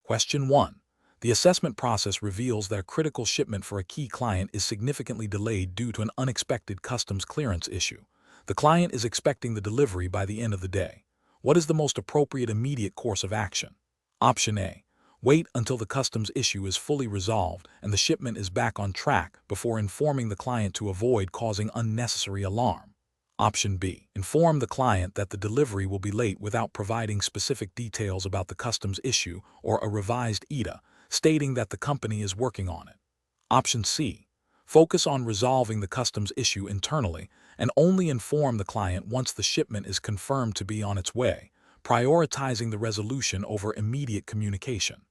Question 1. The assessment process reveals that a critical shipment for a key client is significantly delayed due to an unexpected customs clearance issue. The client is expecting the delivery by the end of the day. What is the most appropriate immediate course of action? Option A. Wait until the customs issue is fully resolved and the shipment is back on track before informing the client to avoid causing unnecessary alarm. Option B. Inform the client that the delivery will be late without providing specific details about the customs issue or a revised ETA, stating that the company is working on it. Option C. Focus on resolving the customs issue internally and only inform the client once the shipment is confirmed to be on its way, prioritizing the resolution over immediate communication.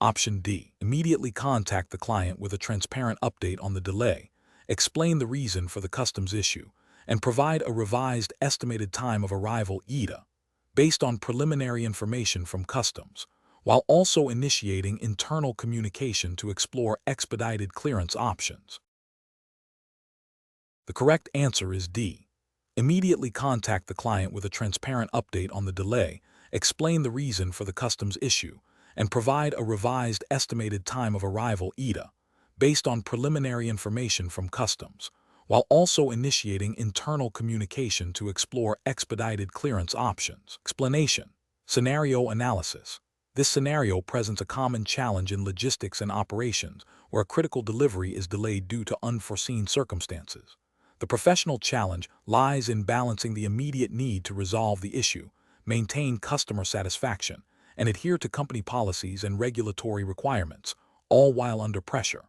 Option D. Immediately contact the client with a transparent update on the delay, explain the reason for the customs issue, and provide a revised estimated time of arrival ETA, based on preliminary information from customs, while also initiating internal communication to explore expedited clearance options. The correct answer is D. Immediately contact the client with a transparent update on the delay, explain the reason for the customs issue, and provide a revised estimated time of arrival ETA, based on preliminary information from customs, while also initiating internal communication to explore expedited clearance options. Explanation. Scenario analysis. This scenario presents a common challenge in logistics and operations where a critical delivery is delayed due to unforeseen circumstances. The professional challenge lies in balancing the immediate need to resolve the issue, maintain customer satisfaction, and adhere to company policies and regulatory requirements, all while under pressure.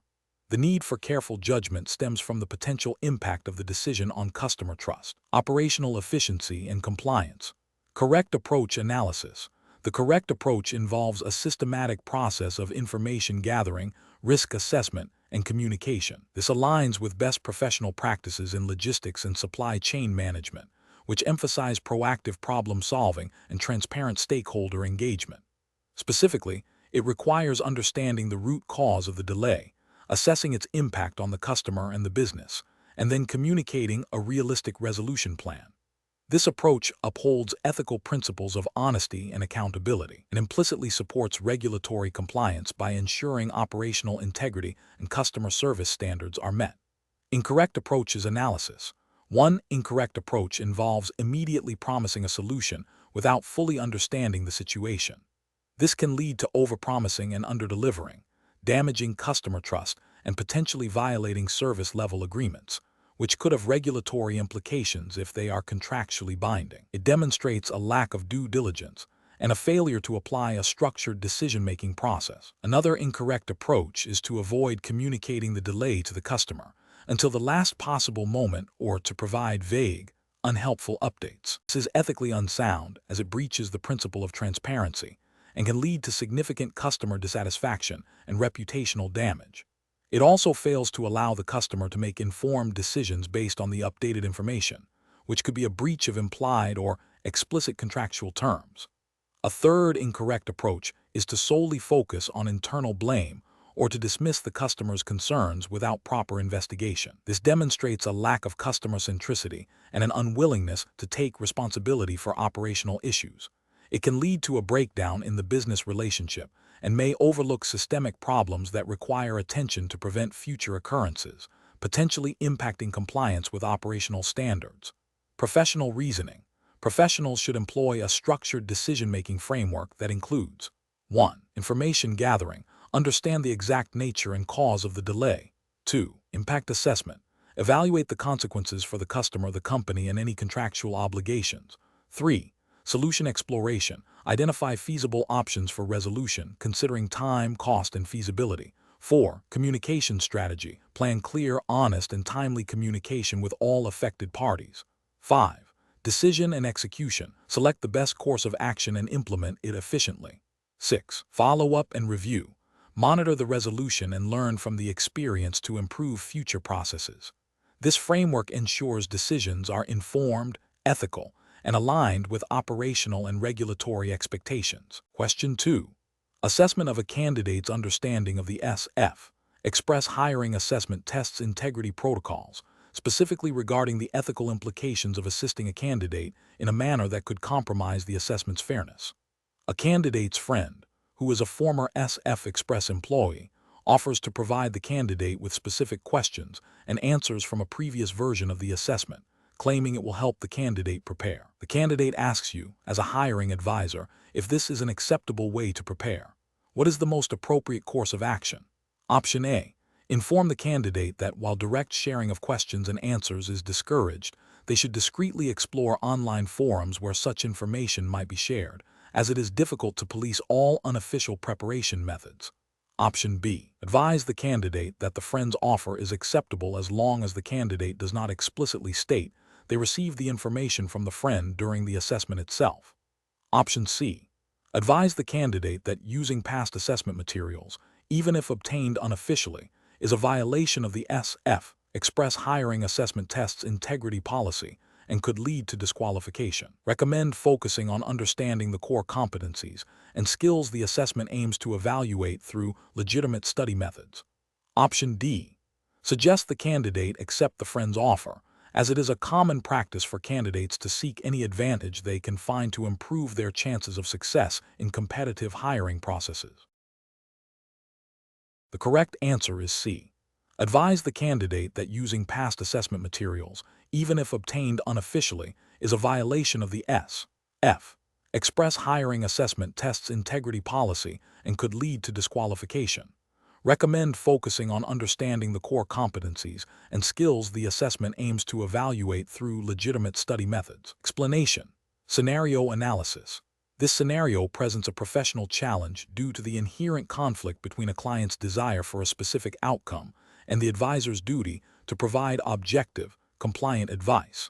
The need for careful judgment stems from the potential impact of the decision on customer trust, operational efficiency, and compliance. Correct approach analysis. The correct approach involves a systematic process of information gathering, risk assessment, and communication. This aligns with best professional practices in logistics and supply chain management, which emphasize proactive problem solving and transparent stakeholder engagement. Specifically, it requires understanding the root cause of the delay, assessing its impact on the customer and the business, and then communicating a realistic resolution plan. This approach upholds ethical principles of honesty and accountability and implicitly supports regulatory compliance by ensuring operational integrity and customer service standards are met. Incorrect approaches analysis. One incorrect approach involves immediately promising a solution without fully understanding the situation. This can lead to overpromising and underdelivering, damaging customer trust and potentially violating service-level agreements, which could have regulatory implications if they are contractually binding. It demonstrates a lack of due diligence and a failure to apply a structured decision-making process. Another incorrect approach is to avoid communicating the delay to the customer until the last possible moment or to provide vague, unhelpful updates. This is ethically unsound as it breaches the principle of transparency and can lead to significant customer dissatisfaction and reputational damage. It also fails to allow the customer to make informed decisions based on the updated information, which could be a breach of implied or explicit contractual terms. A third incorrect approach is to solely focus on internal blame or to dismiss the customer's concerns without proper investigation. This demonstrates a lack of customer centricity and an unwillingness to take responsibility for operational issues. It can lead to a breakdown in the business relationship and may overlook systemic problems that require attention to prevent future occurrences, potentially impacting compliance with operational standards. Professional reasoning. Professionals should employ a structured decision-making framework that includes 1. Information gathering. Understand the exact nature and cause of the delay. 2. Impact assessment. Evaluate the consequences for the customer, the company, and any contractual obligations. 3. Solution exploration. Identify feasible options for resolution, considering time, cost, and feasibility. 4. Communication strategy. Plan clear, honest, and timely communication with all affected parties. 5. Decision and execution. Select the best course of action and implement it efficiently. 6. Follow-up and review. Monitor the resolution and learn from the experience to improve future processes. This framework ensures decisions are informed, ethical, and aligned with operational and regulatory expectations. Question 2. Assessment of a candidate's understanding of the SF. Express hiring assessment tests integrity protocols, specifically regarding the ethical implications of assisting a candidate in a manner that could compromise the assessment's fairness. A candidate's friend, who is a former SF Express employee, offers to provide the candidate with specific questions and answers from a previous version of the assessment, claiming it will help the candidate prepare. The candidate asks you, as a hiring advisor, if this is an acceptable way to prepare. What is the most appropriate course of action? Option A. Inform the candidate that while direct sharing of questions and answers is discouraged, they should discreetly explore online forums where such information might be shared, as it is difficult to police all unofficial preparation methods. Option B. Advise the candidate that the friend's offer is acceptable as long as the candidate does not explicitly state they received the information from the friend during the assessment itself. Option C. Advise the candidate that using past assessment materials, even if obtained unofficially, is a violation of the SF Express Hiring Assessment Test's integrity policy and could lead to disqualification. Recommend focusing on understanding the core competencies and skills the assessment aims to evaluate through legitimate study methods. Option D. Suggest the candidate accept the friend's offer, as it is a common practice for candidates to seek any advantage they can find to improve their chances of success in competitive hiring processes. The correct answer is C. Advise the candidate that using past assessment materials, even if obtained unofficially, is a violation of the SF Express Hiring Assessment Test's integrity policy and could lead to disqualification. Recommend focusing on understanding the core competencies and skills the assessment aims to evaluate through legitimate study methods. Explanation. Scenario analysis. This scenario presents a professional challenge due to the inherent conflict between a client's desire for a specific outcome and the advisor's duty to provide objective, compliant advice.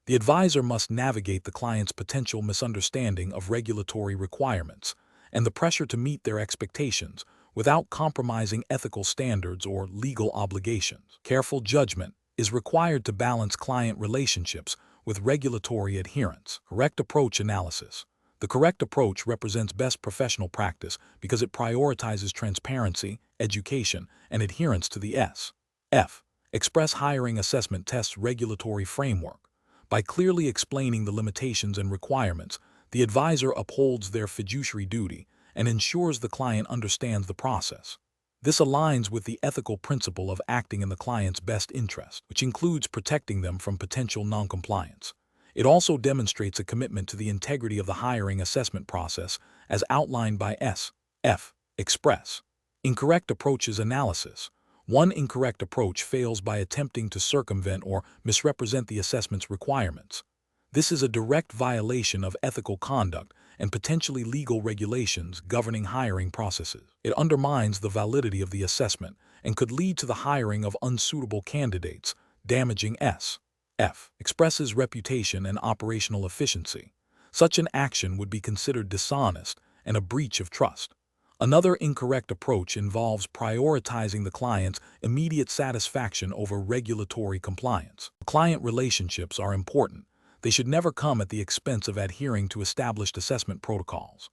The advisor must navigate the client's potential misunderstanding of regulatory requirements and the pressure to meet their expectations without compromising ethical standards or legal obligations. Careful judgment is required to balance client relationships with regulatory adherence. Correct approach analysis. The correct approach represents best professional practice because it prioritizes transparency, education, and adherence to the SF Express Hiring Assessment Test's regulatory framework. By clearly explaining the limitations and requirements, the advisor upholds their fiduciary duty and ensures the client understands the process. This aligns with the ethical principle of acting in the client's best interest, which includes protecting them from potential noncompliance. It also demonstrates a commitment to the integrity of the hiring assessment process as outlined by SF Express. Incorrect approaches analysis. One incorrect approach fails by attempting to circumvent or misrepresent the assessment's requirements. This is a direct violation of ethical conduct and potentially legal regulations governing hiring processes. It undermines the validity of the assessment and could lead to the hiring of unsuitable candidates, damaging SF Express's reputation and operational efficiency. Such an action would be considered dishonest and a breach of trust. Another incorrect approach involves prioritizing the client's immediate satisfaction over regulatory compliance. Client relationships are important. They should never come at the expense of adhering to established assessment protocols.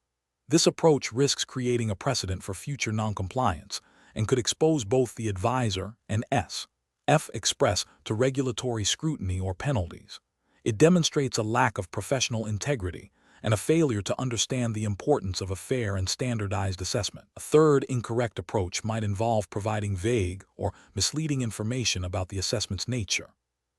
This approach risks creating a precedent for future noncompliance and could expose both the advisor and SF Express to regulatory scrutiny or penalties. It demonstrates a lack of professional integrity and a failure to understand the importance of a fair and standardized assessment. A third incorrect approach might involve providing vague or misleading information about the assessment's nature.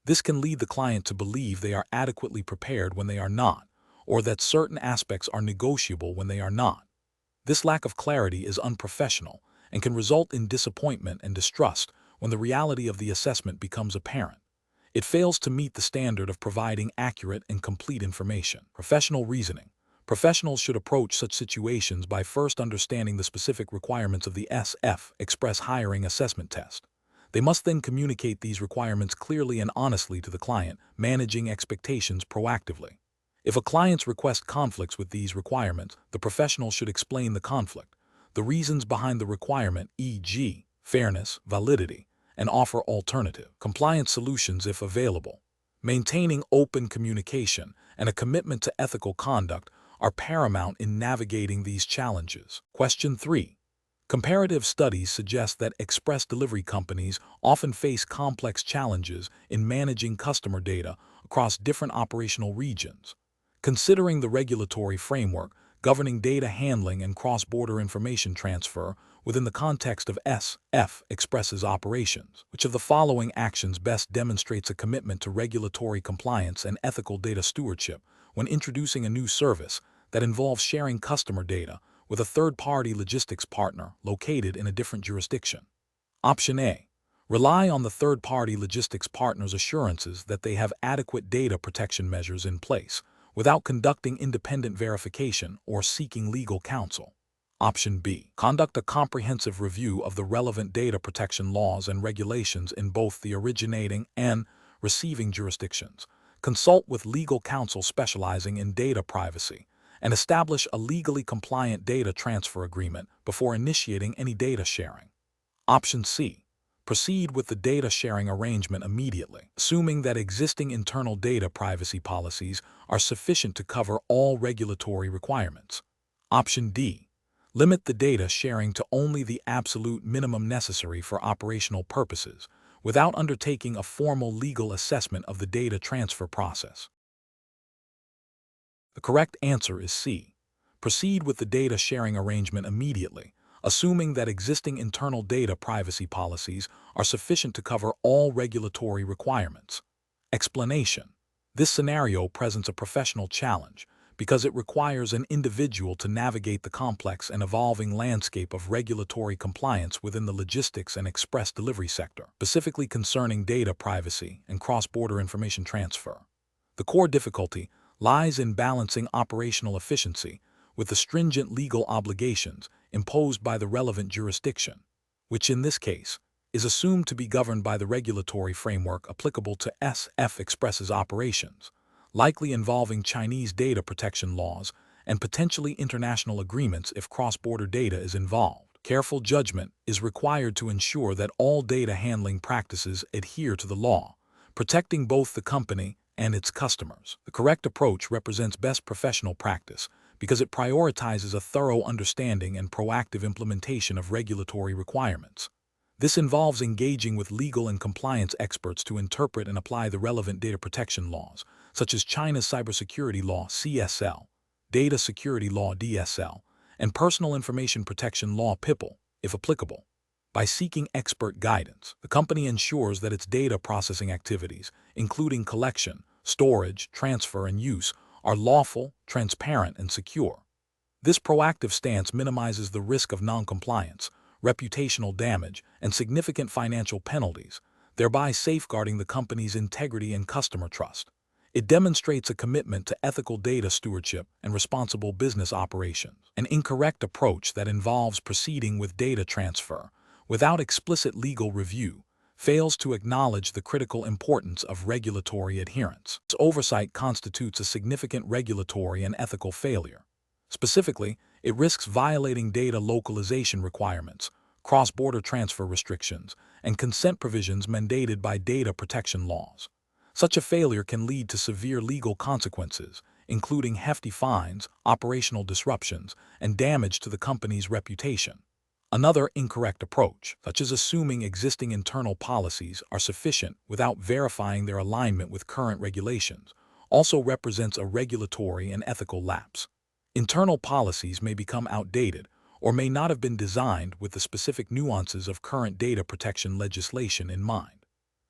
This can lead the client to believe they are adequately prepared when they are not, or that certain aspects are negotiable when they are not. This lack of clarity is unprofessional and can result in disappointment and distrust when the reality of the assessment becomes apparent. It fails to meet the standard of providing accurate and complete information. Professional reasoning. Professionals should approach such situations by first understanding the specific requirements of the SF Express Hiring Assessment Test. They must then communicate these requirements clearly and honestly to the client, managing expectations proactively. If a client's request conflicts with these requirements, the professional should explain the conflict, the reasons behind the requirement, e.g., fairness, validity, and offer alternative compliance solutions if available. Maintaining open communication and a commitment to ethical conduct are paramount in navigating these challenges. Question 3. Comparative studies suggest that express delivery companies often face complex challenges in managing customer data across different operational regions. Considering the regulatory framework governing data handling and cross-border information transfer within the context of SF Express's operations. Which of the following actions best demonstrates a commitment to regulatory compliance and ethical data stewardship when introducing a new service that involves sharing customer data with a third-party logistics partner located in a different jurisdiction? Option A. Rely on the third-party logistics partner's assurances that they have adequate data protection measures in place without conducting independent verification or seeking legal counsel. Option B. Conduct a comprehensive review of the relevant data protection laws and regulations in both the originating and receiving jurisdictions. Consult with legal counsel specializing in data privacy, and establish a legally compliant data transfer agreement before initiating any data sharing. Option C. Proceed with the data sharing arrangement immediately, assuming that existing internal data privacy policies are sufficient to cover all regulatory requirements. Option D. Limit the data sharing to only the absolute minimum necessary for operational purposes, without undertaking a formal legal assessment of the data transfer process. The correct answer is C. Proceed with the data sharing arrangement immediately, assuming that existing internal data privacy policies are sufficient to cover all regulatory requirements. Explanation: this scenario presents a professional challenge because it requires an individual to navigate the complex and evolving landscape of regulatory compliance within the logistics and express delivery sector, specifically concerning data privacy and cross-border information transfer. The core difficulty lies in balancing operational efficiency with the stringent legal obligations imposed by the relevant jurisdiction, which in this case is assumed to be governed by the regulatory framework applicable to SF Express's operations, likely involving Chinese data protection laws and potentially international agreements if cross-border data is involved. Careful judgment is required to ensure that all data handling practices adhere to the law, protecting both the company and its customers. The correct approach represents best professional practice because it prioritizes a thorough understanding and proactive implementation of regulatory requirements. This involves engaging with legal and compliance experts to interpret and apply the relevant data protection laws, such as China's Cybersecurity Law (CSL), Data Security Law (DSL), and Personal Information Protection Law (PIPL), if applicable. By seeking expert guidance, the company ensures that its data processing activities, including collection, storage, transfer, and use, are lawful, transparent, and secure. This proactive stance minimizes the risk of non-compliance, reputational damage, and significant financial penalties, thereby safeguarding the company's integrity and customer trust. It demonstrates a commitment to ethical data stewardship and responsible business operations. An incorrect approach that involves proceeding with data transfer without explicit legal review fails to acknowledge the critical importance of regulatory adherence. This oversight constitutes a significant regulatory and ethical failure. Specifically, it risks violating data localization requirements, cross-border transfer restrictions, and consent provisions mandated by data protection laws. Such a failure can lead to severe legal consequences, including hefty fines, operational disruptions, and damage to the company's reputation. Another incorrect approach, such as assuming existing internal policies are sufficient without verifying their alignment with current regulations, also represents a regulatory and ethical lapse. Internal policies may become outdated or may not have been designed with the specific nuances of current data protection legislation in mind.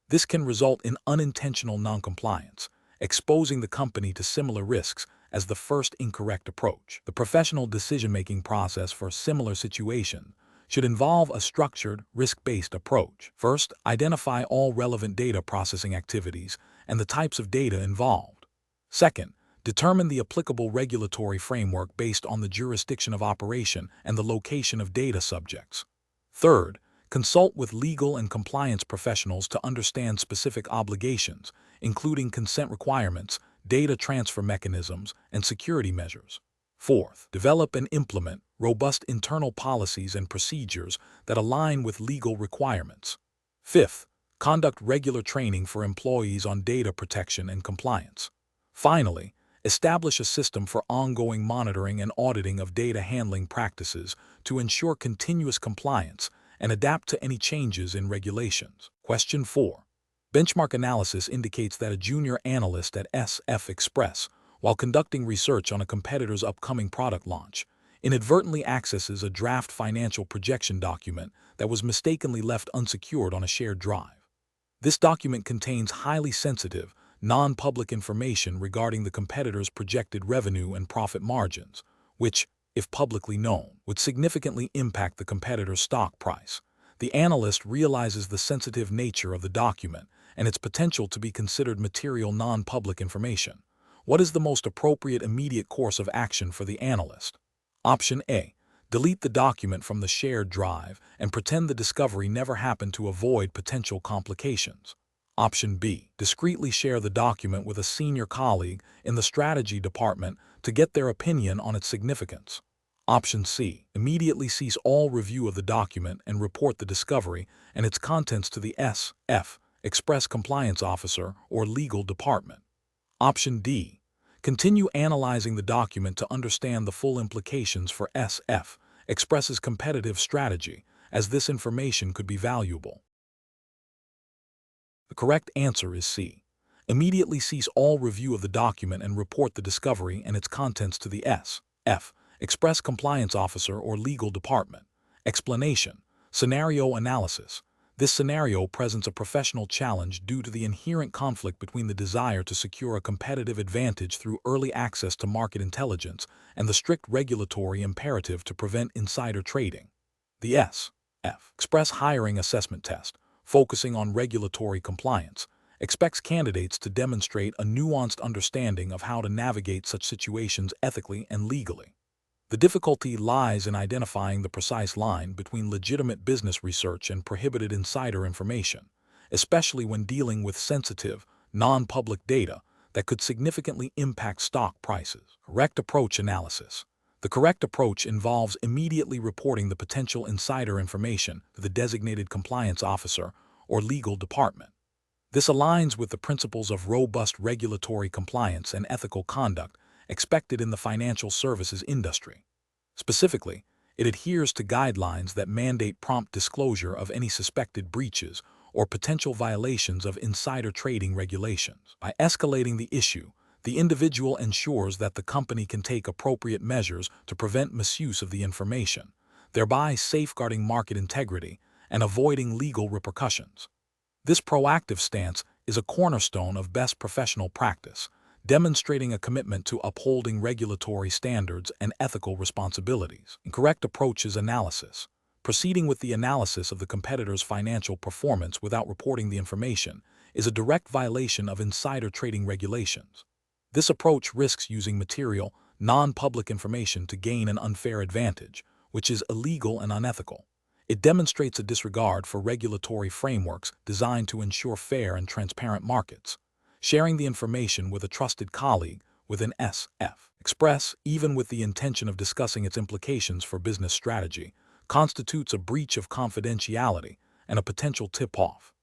This can result in unintentional noncompliance, exposing the company to similar risks as the first incorrect approach. The professional decision-making process for a similar situation should involve a structured, risk-based approach. First, identify all relevant data processing activities and the types of data involved. Second, determine the applicable regulatory framework based on the jurisdiction of operation and the location of data subjects. Third, consult with legal and compliance professionals to understand specific obligations, including consent requirements, data transfer mechanisms, and security measures. Fourth, develop and implement robust internal policies and procedures that align with legal requirements. Fifth, conduct regular training for employees on data protection and compliance. Finally, establish a system for ongoing monitoring and auditing of data handling practices to ensure continuous compliance and adapt to any changes in regulations. Question 4. Benchmark analysis indicates that a junior analyst at SF Express while conducting research on a competitor's upcoming product launch, inadvertently accesses a draft financial projection document that was mistakenly left unsecured on a shared drive. This document contains highly sensitive, non-public information regarding the competitor's projected revenue and profit margins, which, if publicly known, would significantly impact the competitor's stock price. The analyst realizes the sensitive nature of the document and its potential to be considered material non-public information. What is the most appropriate immediate course of action for the analyst? Option A. Delete the document from the shared drive and pretend the discovery never happened to avoid potential complications. Option B. Discreetly share the document with a senior colleague in the strategy department to get their opinion on its significance. Option C. Immediately cease all review of the document and report the discovery and its contents to the SF, Express Compliance Officer or Legal Department. Option D. Continue analyzing the document to understand the full implications for SF, Express's competitive strategy, as this information could be valuable. The correct answer is C. Immediately cease all review of the document and report the discovery and its contents to the SF, Express Compliance Officer or Legal Department. Explanation: Scenario analysis. This scenario presents a professional challenge due to the inherent conflict between the desire to secure a competitive advantage through early access to market intelligence and the strict regulatory imperative to prevent insider trading. The SF Express Hiring Assessment Test, focusing on regulatory compliance, expects candidates to demonstrate a nuanced understanding of how to navigate such situations ethically and legally. The difficulty lies in identifying the precise line between legitimate business research and prohibited insider information, especially when dealing with sensitive, non-public data that could significantly impact stock prices. Correct approach analysis. The correct approach involves immediately reporting the potential insider information to the designated compliance officer or legal department. This aligns with the principles of robust regulatory compliance and ethical conduct expected in the financial services industry. Specifically, it adheres to guidelines that mandate prompt disclosure of any suspected breaches or potential violations of insider trading regulations. By escalating the issue, the individual ensures that the company can take appropriate measures to prevent misuse of the information, thereby safeguarding market integrity and avoiding legal repercussions. This proactive stance is a cornerstone of best professional practice, demonstrating a commitment to upholding regulatory standards and ethical responsibilities. Incorrect approach is analysis. Proceeding with the analysis of the competitor's financial performance without reporting the information is a direct violation of insider trading regulations. This approach risks using material, non-public information to gain an unfair advantage, which is illegal and unethical. It demonstrates a disregard for regulatory frameworks designed to ensure fair and transparent markets. Sharing the information with a trusted colleague with an SF Express, even with the intention of discussing its implications for business strategy, constitutes a breach of confidentiality and a potential tip-off.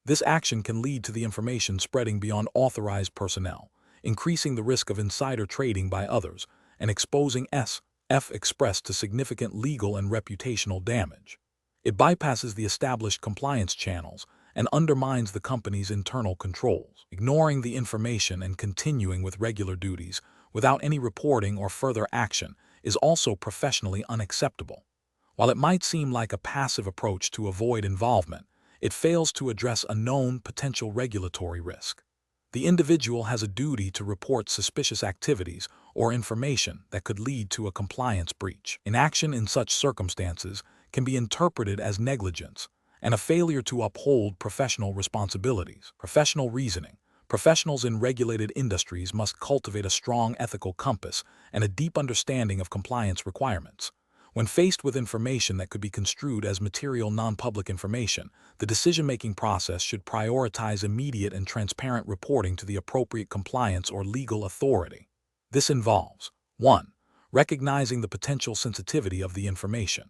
This action can lead to the information spreading beyond authorized personnel, increasing the risk of insider trading by others and exposing SF Express to significant legal and reputational damage. It bypasses the established compliance channels and undermines the company's internal controls. Ignoring the information and continuing with regular duties without any reporting or further action is also professionally unacceptable. While it might seem like a passive approach to avoid involvement, it fails to address a known potential regulatory risk. The individual has a duty to report suspicious activities or information that could lead to a compliance breach. Inaction in such circumstances can be interpreted as negligence and a failure to uphold professional responsibilities. Professional reasoning. Professionals in regulated industries must cultivate a strong ethical compass and a deep understanding of compliance requirements. When faced with information that could be construed as material non-public information, the decision-making process should prioritize immediate and transparent reporting to the appropriate compliance or legal authority. This involves 1. Recognizing the potential sensitivity of the information.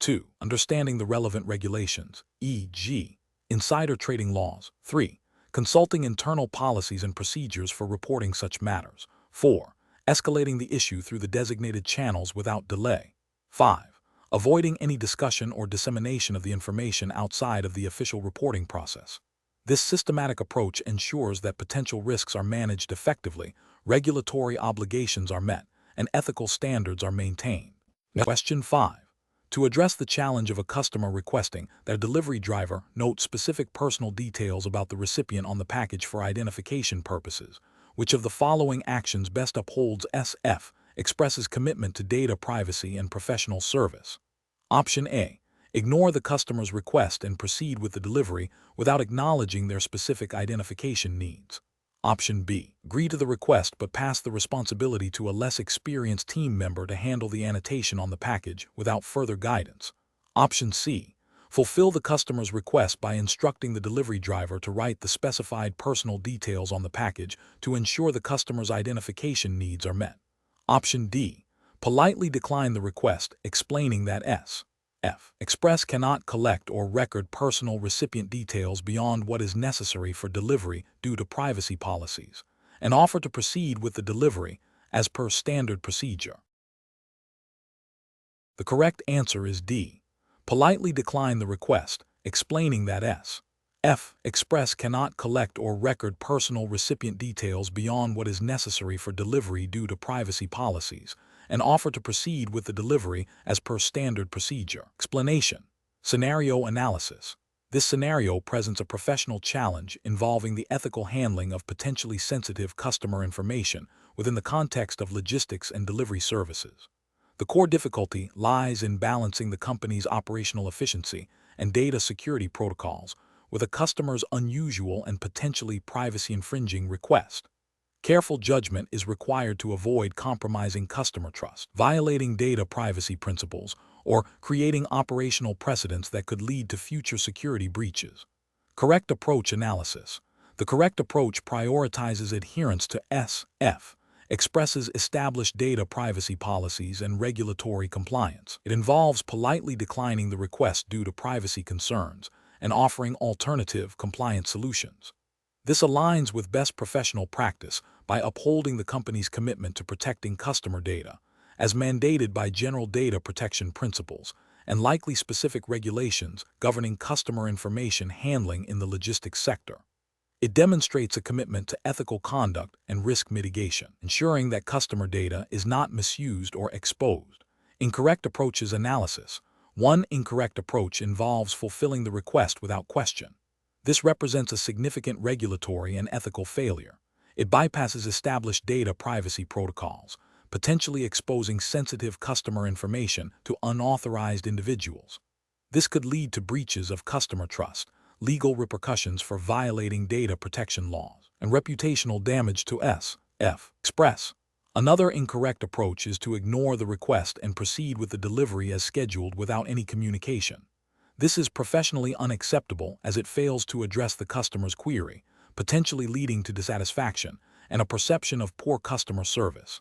2. Understanding the relevant regulations, e.g., insider trading laws. 3. Consulting internal policies and procedures for reporting such matters. 4. Escalating the issue through the designated channels without delay. 5. Avoiding any discussion or dissemination of the information outside of the official reporting process. This systematic approach ensures that potential risks are managed effectively, regulatory obligations are met, and ethical standards are maintained. Question 5. To address the challenge of a customer requesting that a delivery driver note specific personal details about the recipient on the package for identification purposes, which of the following actions best upholds SF, expresses commitment to data privacy and professional service? Option A. Ignore the customer's request and proceed with the delivery without acknowledging their specific identification needs. Option B. Agree to the request but pass the responsibility to a less experienced team member to handle the annotation on the package without further guidance. Option C. Fulfill the customer's request by instructing the delivery driver to write the specified personal details on the package to ensure the customer's identification needs are met. Option D. Politely decline the request, explaining that SF Express cannot collect or record personal recipient details beyond what is necessary for delivery due to privacy policies, and offer to proceed with the delivery as per standard procedure. The correct answer is D. Politely decline the request, explaining that SF Express cannot collect or record personal recipient details beyond what is necessary for delivery due to privacy policies, and offer to proceed with the delivery as per standard procedure. Explanation. Scenario analysis. This scenario presents a professional challenge involving the ethical handling of potentially sensitive customer information within the context of logistics and delivery services. The core difficulty lies in balancing the company's operational efficiency and data security protocols with a customer's unusual and potentially privacy-infringing request. Careful judgment is required to avoid compromising customer trust, violating data privacy principles, or creating operational precedents that could lead to future security breaches. Correct approach analysis. The correct approach prioritizes adherence to SF Express's established data privacy policies and regulatory compliance. It involves politely declining the request due to privacy concerns and offering alternative compliance solutions. This aligns with best professional practice by upholding the company's commitment to protecting customer data, as mandated by general data protection principles and likely specific regulations governing customer information handling in the logistics sector. It demonstrates a commitment to ethical conduct and risk mitigation, ensuring that customer data is not misused or exposed. Incorrect approaches analysis. One incorrect approach involves fulfilling the request without question. This represents a significant regulatory and ethical failure. It bypasses established data privacy protocols, potentially exposing sensitive customer information to unauthorized individuals. This could lead to breaches of customer trust, legal repercussions for violating data protection laws, and reputational damage to SF Express. Another incorrect approach is to ignore the request and proceed with the delivery as scheduled without any communication. This is professionally unacceptable as it fails to address the customer's query, potentially leading to dissatisfaction and a perception of poor customer service.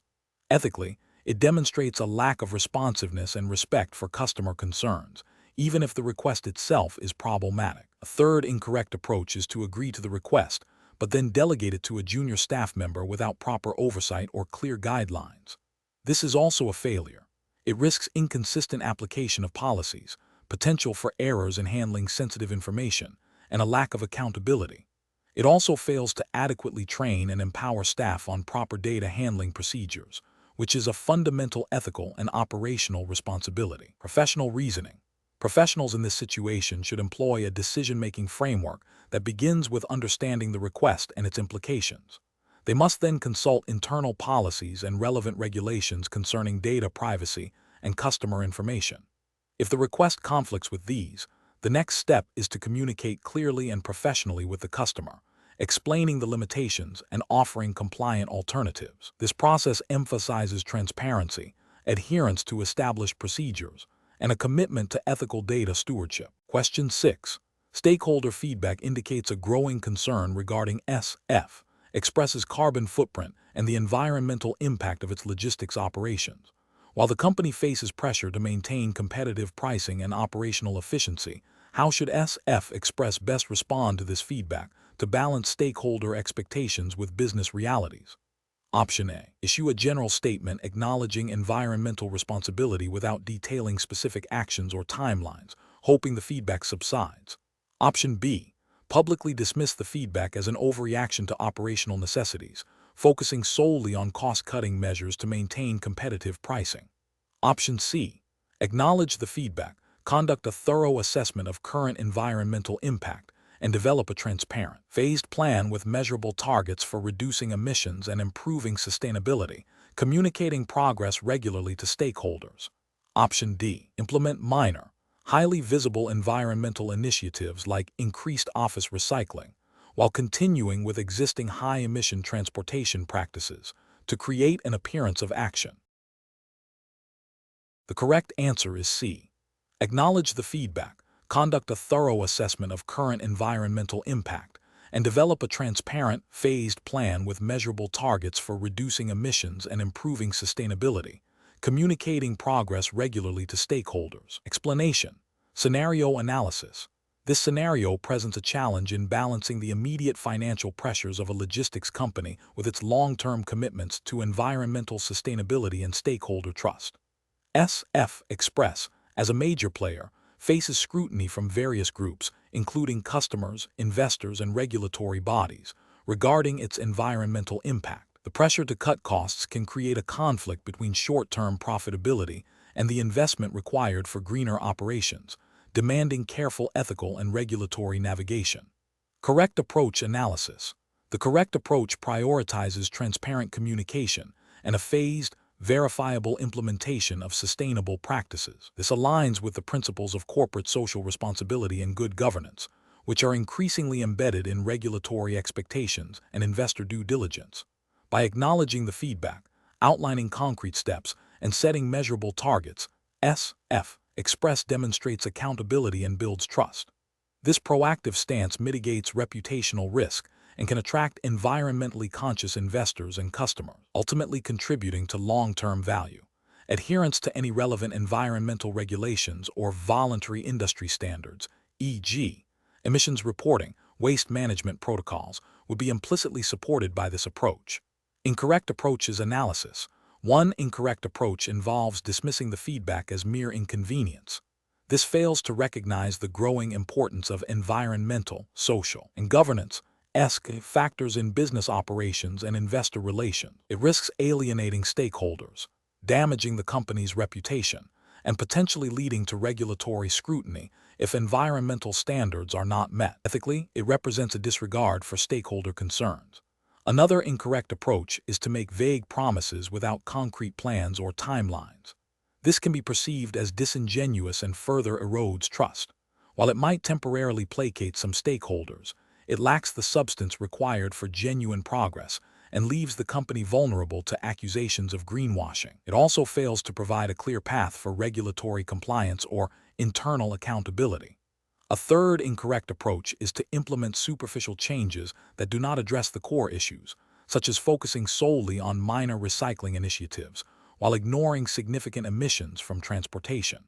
Ethically, it demonstrates a lack of responsiveness and respect for customer concerns, even if the request itself is problematic. A third incorrect approach is to agree to the request, but then delegate it to a junior staff member without proper oversight or clear guidelines. This is also a failure. It risks inconsistent application of policies, potential for errors in handling sensitive information, and a lack of accountability. It also fails to adequately train and empower staff on proper data handling procedures, which is a fundamental ethical and operational responsibility. Professional reasoning. Professionals in this situation should employ a decision-making framework that begins with understanding the request and its implications. They must then consult internal policies and relevant regulations concerning data privacy and customer information. If the request conflicts with these, the next step is to communicate clearly and professionally with the customer, explaining the limitations and offering compliant alternatives. This process emphasizes transparency, adherence to established procedures, and a commitment to ethical data stewardship. Question 6. Stakeholder feedback indicates a growing concern regarding SF Express's carbon footprint and the environmental impact of its logistics operations. While the company faces pressure to maintain competitive pricing and operational efficiency, how should SF Express best respond to this feedback to balance stakeholder expectations with business realities? Option A. Issue a general statement acknowledging environmental responsibility without detailing specific actions or timelines, hoping the feedback subsides. Option B. Publicly dismiss the feedback as an overreaction to operational necessities, focusing solely on cost-cutting measures to maintain competitive pricing. Option C. Acknowledge the feedback, conduct a thorough assessment of current environmental impact, and develop a transparent, phased plan with measurable targets for reducing emissions and improving sustainability, communicating progress regularly to stakeholders. Option D. Implement minor, highly visible environmental initiatives like increased office recycling, while continuing with existing high-emission transportation practices to create an appearance of action. The correct answer is C. Acknowledge the feedback, conduct a thorough assessment of current environmental impact, and develop a transparent, phased plan with measurable targets for reducing emissions and improving sustainability, communicating progress regularly to stakeholders. Explanation: scenario analysis. This scenario presents a challenge in balancing the immediate financial pressures of a logistics company with its long-term commitments to environmental sustainability and stakeholder trust. SF Express, as a major player, faces scrutiny from various groups, including customers, investors, and regulatory bodies, regarding its environmental impact. The pressure to cut costs can create a conflict between short-term profitability and the investment required for greener operations, demanding careful ethical and regulatory navigation. Correct approach analysis. The correct approach prioritizes transparent communication and a phased, verifiable implementation of sustainable practices. This aligns with the principles of corporate social responsibility and good governance, which are increasingly embedded in regulatory expectations and investor due diligence. By acknowledging the feedback, outlining concrete steps, and setting measurable targets, SF Express demonstrates accountability and builds trust. This proactive stance mitigates reputational risk and can attract environmentally conscious investors and customers, ultimately contributing to long-term value. Adherence to any relevant environmental regulations or voluntary industry standards, e.g., emissions reporting, waste management protocols, would be implicitly supported by this approach. Incorrect approaches analysis. One incorrect approach involves dismissing the feedback as mere inconvenience. This fails to recognize the growing importance of environmental, social, and governance factors in business operations and investor relations. It risks alienating stakeholders, damaging the company's reputation, and potentially leading to regulatory scrutiny if environmental standards are not met. Ethically, it represents a disregard for stakeholder concerns. Another incorrect approach is to make vague promises without concrete plans or timelines. This can be perceived as disingenuous and further erodes trust. While it might temporarily placate some stakeholders, it lacks the substance required for genuine progress and leaves the company vulnerable to accusations of greenwashing. It also fails to provide a clear path for regulatory compliance or internal accountability. A third incorrect approach is to implement superficial changes that do not address the core issues, such as focusing solely on minor recycling initiatives while ignoring significant emissions from transportation.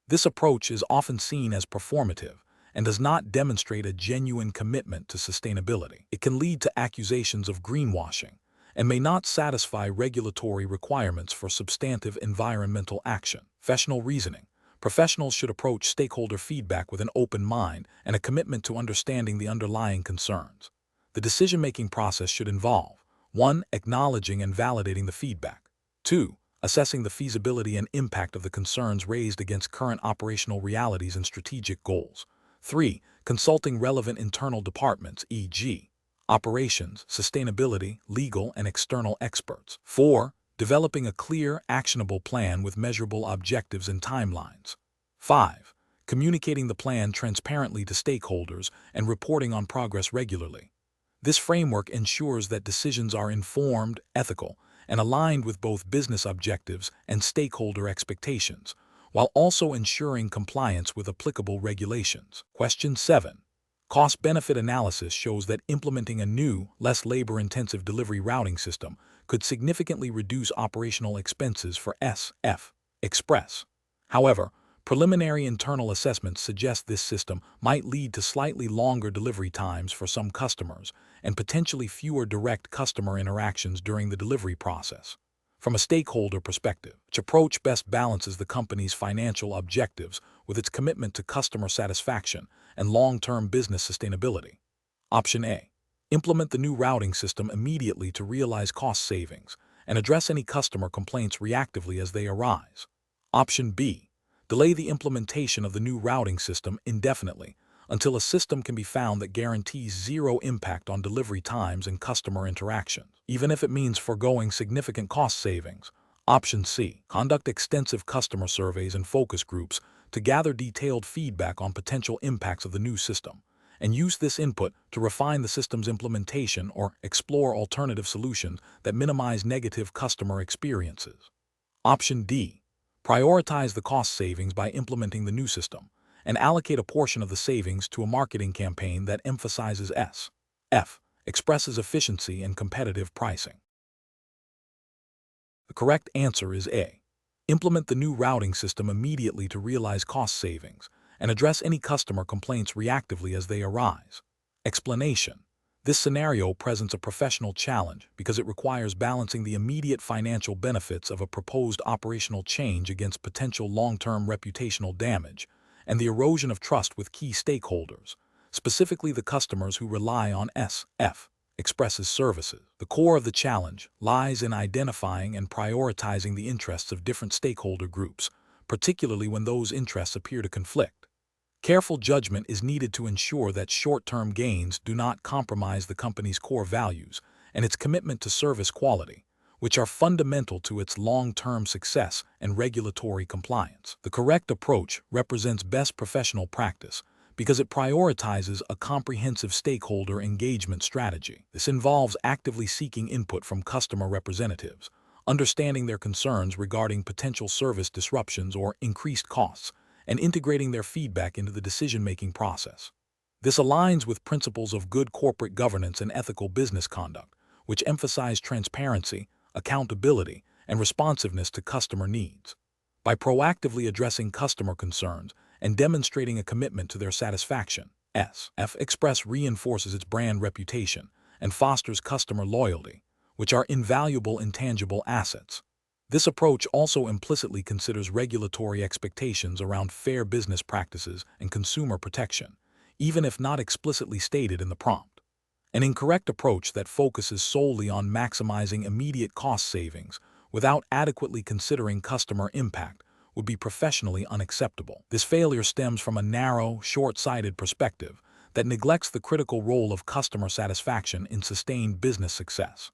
This approach is often seen as performative and does not demonstrate a genuine commitment to sustainability. It can lead to accusations of greenwashing and may not satisfy regulatory requirements for substantive environmental action. Professional reasoning. Professionals should approach stakeholder feedback with an open mind and a commitment to understanding the underlying concerns. The decision-making process should involve 1. Acknowledging and validating the feedback. 2. Assessing the feasibility and impact of the concerns raised against current operational realities and strategic goals. 3. Consulting relevant internal departments, e.g., operations, sustainability, legal, and external experts. 4. Developing a clear, actionable plan with measurable objectives and timelines. 5. Communicating the plan transparently to stakeholders and reporting on progress regularly. This framework ensures that decisions are informed, ethical, and aligned with both business objectives and stakeholder expectations, while also ensuring compliance with applicable regulations. Question 7. Cost-benefit analysis shows that implementing a new, less labor-intensive delivery routing system could significantly reduce operational expenses for SF Express. However, preliminary internal assessments suggest this system might lead to slightly longer delivery times for some customers and potentially fewer direct customer interactions during the delivery process. From a stakeholder perspective, which approach best balances the company's financial objectives with its commitment to customer satisfaction and long-term business sustainability? Option A. Implement the new routing system immediately to realize cost savings and address any customer complaints reactively as they arise. Option B. Delay the implementation of the new routing system indefinitely until a system can be found that guarantees zero impact on delivery times and customer interactions, even if it means foregoing significant cost savings. Option C. Conduct extensive customer surveys and focus groups to gather detailed feedback on potential impacts of the new system, and use this input to refine the system's implementation or explore alternative solutions that minimize negative customer experiences. Option D. Prioritize the cost savings by implementing the new system, and allocate a portion of the savings to a marketing campaign that emphasizes S. F. Expresses efficiency and competitive pricing. The correct answer is A. Implement the new routing system immediately to realize cost savings, and address any customer complaints reactively as they arise. Explanation. This scenario presents a professional challenge because it requires balancing the immediate financial benefits of a proposed operational change against potential long-term reputational damage and the erosion of trust with key stakeholders, specifically the customers who rely on SF Express's services. The core of the challenge lies in identifying and prioritizing the interests of different stakeholder groups, particularly when those interests appear to conflict. Careful judgment is needed to ensure that short-term gains do not compromise the company's core values and its commitment to service quality, which are fundamental to its long-term success and regulatory compliance. The correct approach represents best professional practice because it prioritizes a comprehensive stakeholder engagement strategy. This involves actively seeking input from customer representatives, understanding their concerns regarding potential service disruptions or increased costs, and integrating their feedback into the decision-making process. This aligns with principles of good corporate governance and ethical business conduct, which emphasize transparency, accountability, and responsiveness to customer needs. By proactively addressing customer concerns and demonstrating a commitment to their satisfaction, SF Express reinforces its brand reputation and fosters customer loyalty, which are invaluable intangible assets. This approach also implicitly considers regulatory expectations around fair business practices and consumer protection, even if not explicitly stated in the prompt. An incorrect approach that focuses solely on maximizing immediate cost savings without adequately considering customer impact would be professionally unacceptable. This failure stems from a narrow, short-sighted perspective that neglects the critical role of customer satisfaction in sustained business success.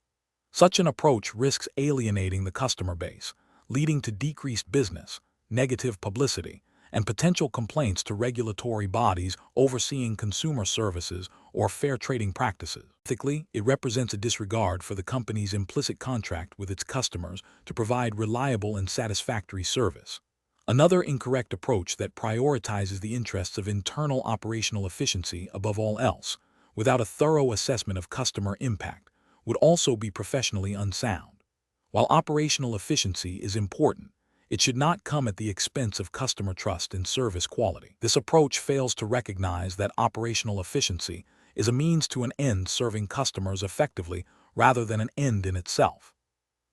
Such an approach risks alienating the customer base, leading to decreased business, negative publicity, and potential complaints to regulatory bodies overseeing consumer services or fair trading practices. Ethically, it represents a disregard for the company's implicit contract with its customers to provide reliable and satisfactory service. Another incorrect approach that prioritizes the interests of internal operational efficiency above all else, without a thorough assessment of customer impact, would also be professionally unsound. While operational efficiency is important, it should not come at the expense of customer trust and service quality. This approach fails to recognize that operational efficiency is a means to an end serving customers effectively rather than an end in itself.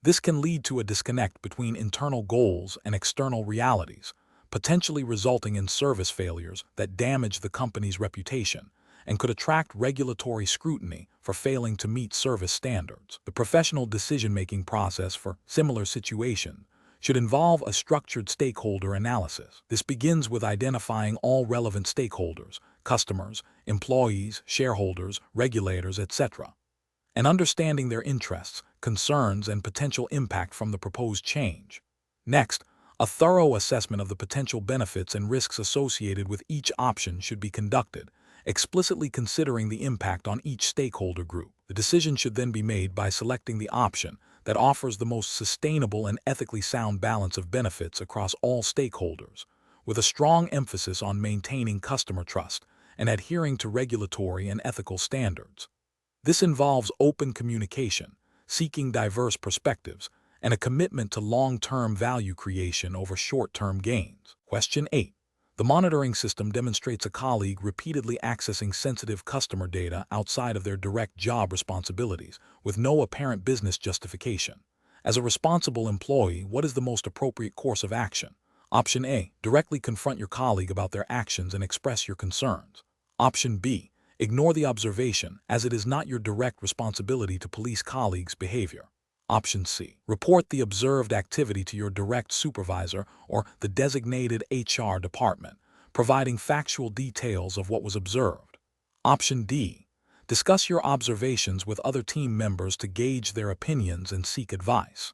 This can lead to a disconnect between internal goals and external realities, potentially resulting in service failures that damage the company's reputation and could attract regulatory scrutiny for failing to meet service standards. The professional decision-making process for similar situations should involve a structured stakeholder analysis. This begins with identifying all relevant stakeholders, customers, employees, shareholders, regulators, etc., and understanding their interests, concerns, and potential impact from the proposed change. Next, a thorough assessment of the potential benefits and risks associated with each option should be conducted, explicitly considering the impact on each stakeholder group. The decision should then be made by selecting the option that offers the most sustainable and ethically sound balance of benefits across all stakeholders, with a strong emphasis on maintaining customer trust and adhering to regulatory and ethical standards. This involves open communication, seeking diverse perspectives, and a commitment to long-term value creation over short-term gains. Question 8. The monitoring system demonstrates a colleague repeatedly accessing sensitive customer data outside of their direct job responsibilities, with no apparent business justification. As a responsible employee, what is the most appropriate course of action? Option A. Directly confront your colleague about their actions and express your concerns. Option B. Ignore the observation, as it is not your direct responsibility to police colleagues' behavior. Option C. Report the observed activity to your direct supervisor or the designated HR department, providing factual details of what was observed. Option D. Discuss your observations with other team members to gauge their opinions and seek advice.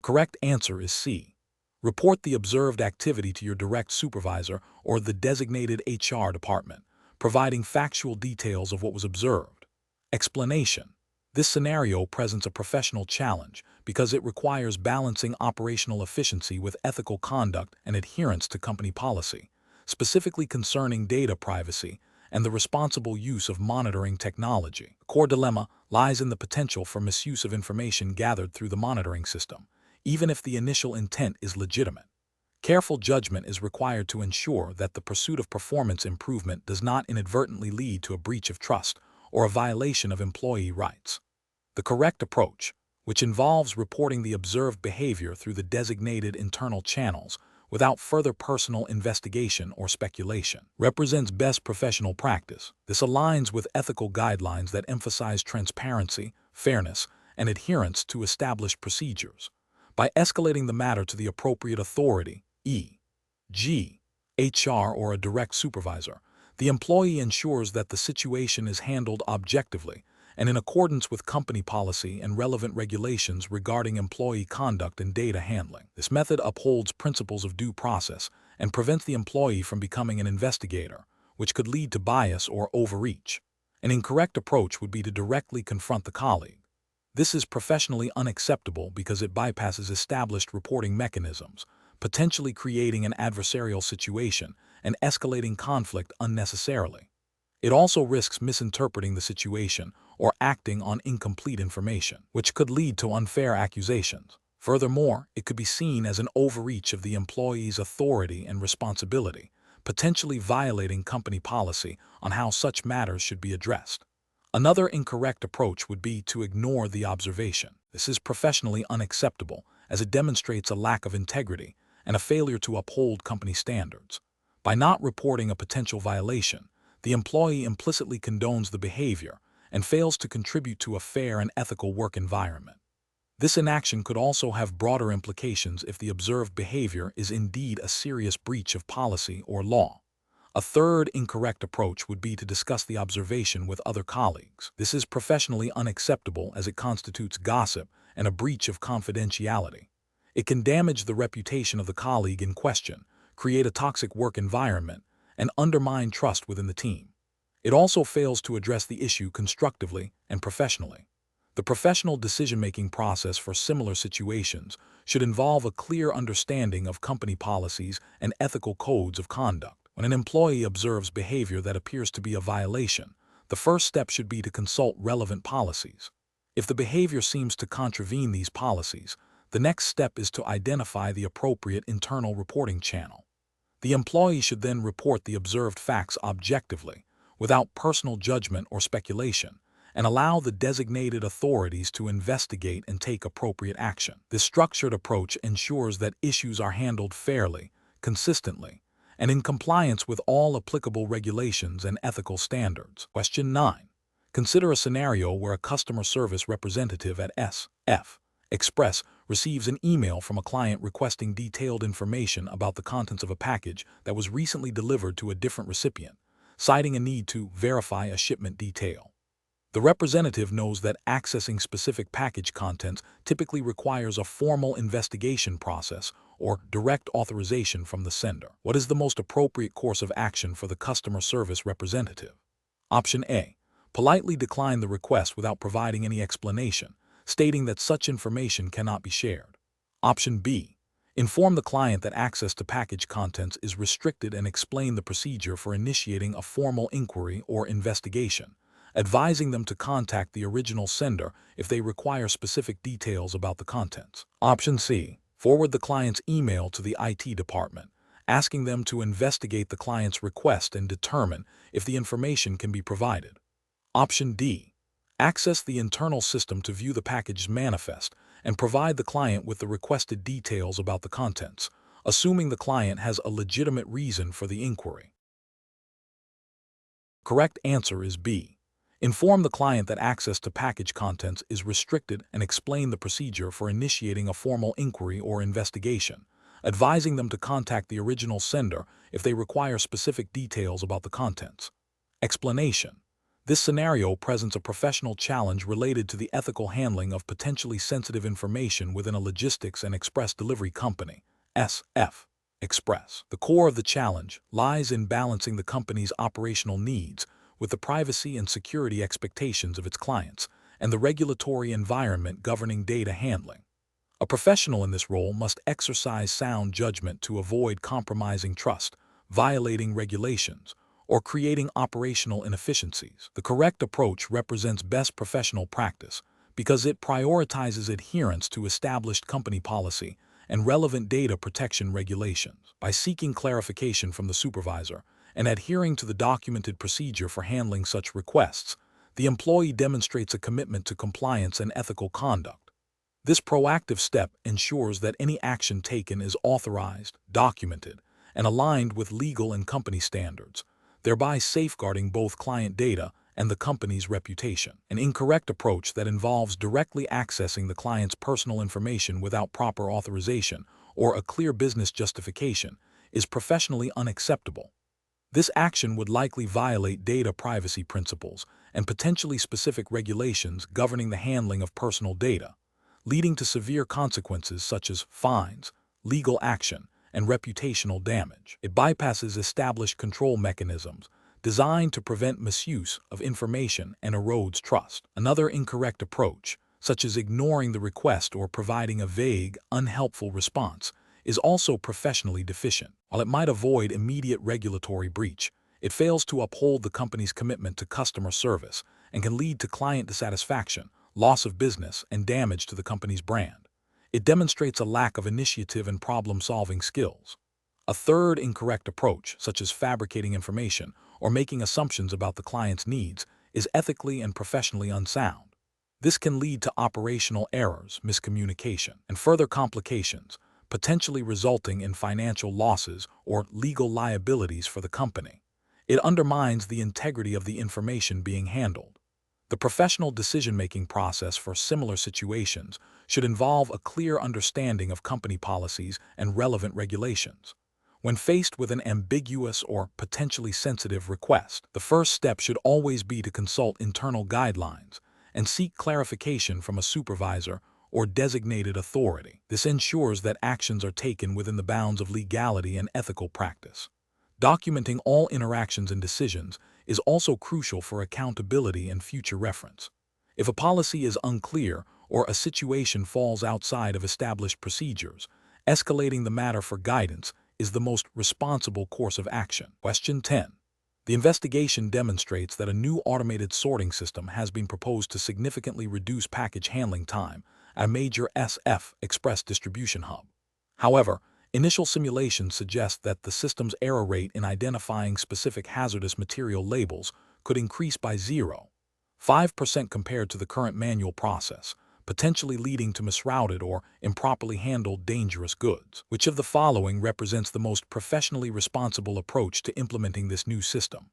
Correct answer is C. Report the observed activity to your direct supervisor or the designated HR department, providing factual details of what was observed. Explanation. This scenario presents a professional challenge because it requires balancing operational efficiency with ethical conduct and adherence to company policy, specifically concerning data privacy and the responsible use of monitoring technology. The core dilemma lies in the potential for misuse of information gathered through the monitoring system, even if the initial intent is legitimate. Careful judgment is required to ensure that the pursuit of performance improvement does not inadvertently lead to a breach of trust or a violation of employee rights. The correct approach, which involves reporting the observed behavior through the designated internal channels without further personal investigation or speculation, represents best professional practice. This aligns with ethical guidelines that emphasize transparency, fairness, and adherence to established procedures. By escalating the matter to the appropriate authority, e.g., HR or a direct supervisor, the employee ensures that the situation is handled objectively and in accordance with company policy and relevant regulations regarding employee conduct and data handling. This method upholds principles of due process and prevents the employee from becoming an investigator, which could lead to bias or overreach. An incorrect approach would be to directly confront the colleague. This is professionally unacceptable because it bypasses established reporting mechanisms, potentially creating an adversarial situation and escalating conflict unnecessarily. It also risks misinterpreting the situation or acting on incomplete information, which could lead to unfair accusations. Furthermore, it could be seen as an overreach of the employee's authority and responsibility, potentially violating company policy on how such matters should be addressed. Another incorrect approach would be to ignore the observation. This is professionally unacceptable, as it demonstrates a lack of integrity and a failure to uphold company standards. By not reporting a potential violation, the employee implicitly condones the behavior and fails to contribute to a fair and ethical work environment. This inaction could also have broader implications if the observed behavior is indeed a serious breach of policy or law. A third incorrect approach would be to discuss the observation with other colleagues. This is professionally unacceptable as it constitutes gossip and a breach of confidentiality. It can damage the reputation of the colleague in question, create a toxic work environment, and undermine trust within the team. It also fails to address the issue constructively and professionally. The professional decision-making process for similar situations should involve a clear understanding of company policies and ethical codes of conduct. When an employee observes behavior that appears to be a violation, the first step should be to consult relevant policies. If the behavior seems to contravene these policies, the next step is to identify the appropriate internal reporting channel. The employee should then report the observed facts objectively, without personal judgment or speculation, and allow the designated authorities to investigate and take appropriate action. This structured approach ensures that issues are handled fairly, consistently, and in compliance with all applicable regulations and ethical standards. Question 9. Consider a scenario where a customer service representative at SF Express receives an email from a client requesting detailed information about the contents of a package that was recently delivered to a different recipient, citing a need to verify a shipment detail. The representative knows that accessing specific package contents typically requires a formal investigation process or direct authorization from the sender. What is the most appropriate course of action for the customer service representative? Option A. Politely decline the request without providing any explanation, stating that such information cannot be shared. Option B. Inform the client that access to package contents is restricted and explain the procedure for initiating a formal inquiry or investigation, advising them to contact the original sender if they require specific details about the contents. Option C. Forward the client's email to the IT department, asking them to investigate the client's request and determine if the information can be provided. Option D. Access the internal system to view the package's manifest and provide the client with the requested details about the contents, assuming the client has a legitimate reason for the inquiry. Correct answer is B. Inform the client that access to package contents is restricted and explain the procedure for initiating a formal inquiry or investigation, advising them to contact the original sender if they require specific details about the contents. Explanation. This scenario presents a professional challenge related to the ethical handling of potentially sensitive information within a logistics and express delivery company, SF Express. The core of the challenge lies in balancing the company's operational needs with the privacy and security expectations of its clients and the regulatory environment governing data handling. A professional in this role must exercise sound judgment to avoid compromising trust, violating regulations, or creating operational inefficiencies. The correct approach represents best professional practice because it prioritizes adherence to established company policy and relevant data protection regulations. By seeking clarification from the supervisor and adhering to the documented procedure for handling such requests, the employee demonstrates a commitment to compliance and ethical conduct. This proactive step ensures that any action taken is authorized, documented, and aligned with legal and company standards, thereby safeguarding both client data and the company's reputation. An incorrect approach that involves directly accessing the client's personal information without proper authorization or a clear business justification is professionally unacceptable. This action would likely violate data privacy principles and potentially specific regulations governing the handling of personal data, leading to severe consequences such as fines, legal action, and reputational damage. It bypasses established control mechanisms designed to prevent misuse of information and erodes trust. Another incorrect approach, such as ignoring the request or providing a vague, unhelpful response, is also professionally deficient. While it might avoid immediate regulatory breach, it fails to uphold the company's commitment to customer service and can lead to client dissatisfaction, loss of business, and damage to the company's brand. It demonstrates a lack of initiative and problem-solving skills. A third incorrect approach, such as fabricating information or making assumptions about the client's needs, is ethically and professionally unsound. This can lead to operational errors, miscommunication, and further complications, potentially resulting in financial losses or legal liabilities for the company. It undermines the integrity of the information being handled. The professional decision-making process for similar situations should involve a clear understanding of company policies and relevant regulations. When faced with an ambiguous or potentially sensitive request, the first step should always be to consult internal guidelines and seek clarification from a supervisor or designated authority. This ensures that actions are taken within the bounds of legality and ethical practice. Documenting all interactions and decisions is also crucial for accountability and future reference. If a policy is unclear or a situation falls outside of established procedures, escalating the matter for guidance is the most responsible course of action. Question 10. The investigation demonstrates that a new automated sorting system has been proposed to significantly reduce package handling time at a major SF Express distribution hub. However, initial simulations suggest that the system's error rate in identifying specific hazardous material labels could increase by 0.5% compared to the current manual process, potentially leading to misrouted or improperly handled dangerous goods. Which of the following represents the most professionally responsible approach to implementing this new system?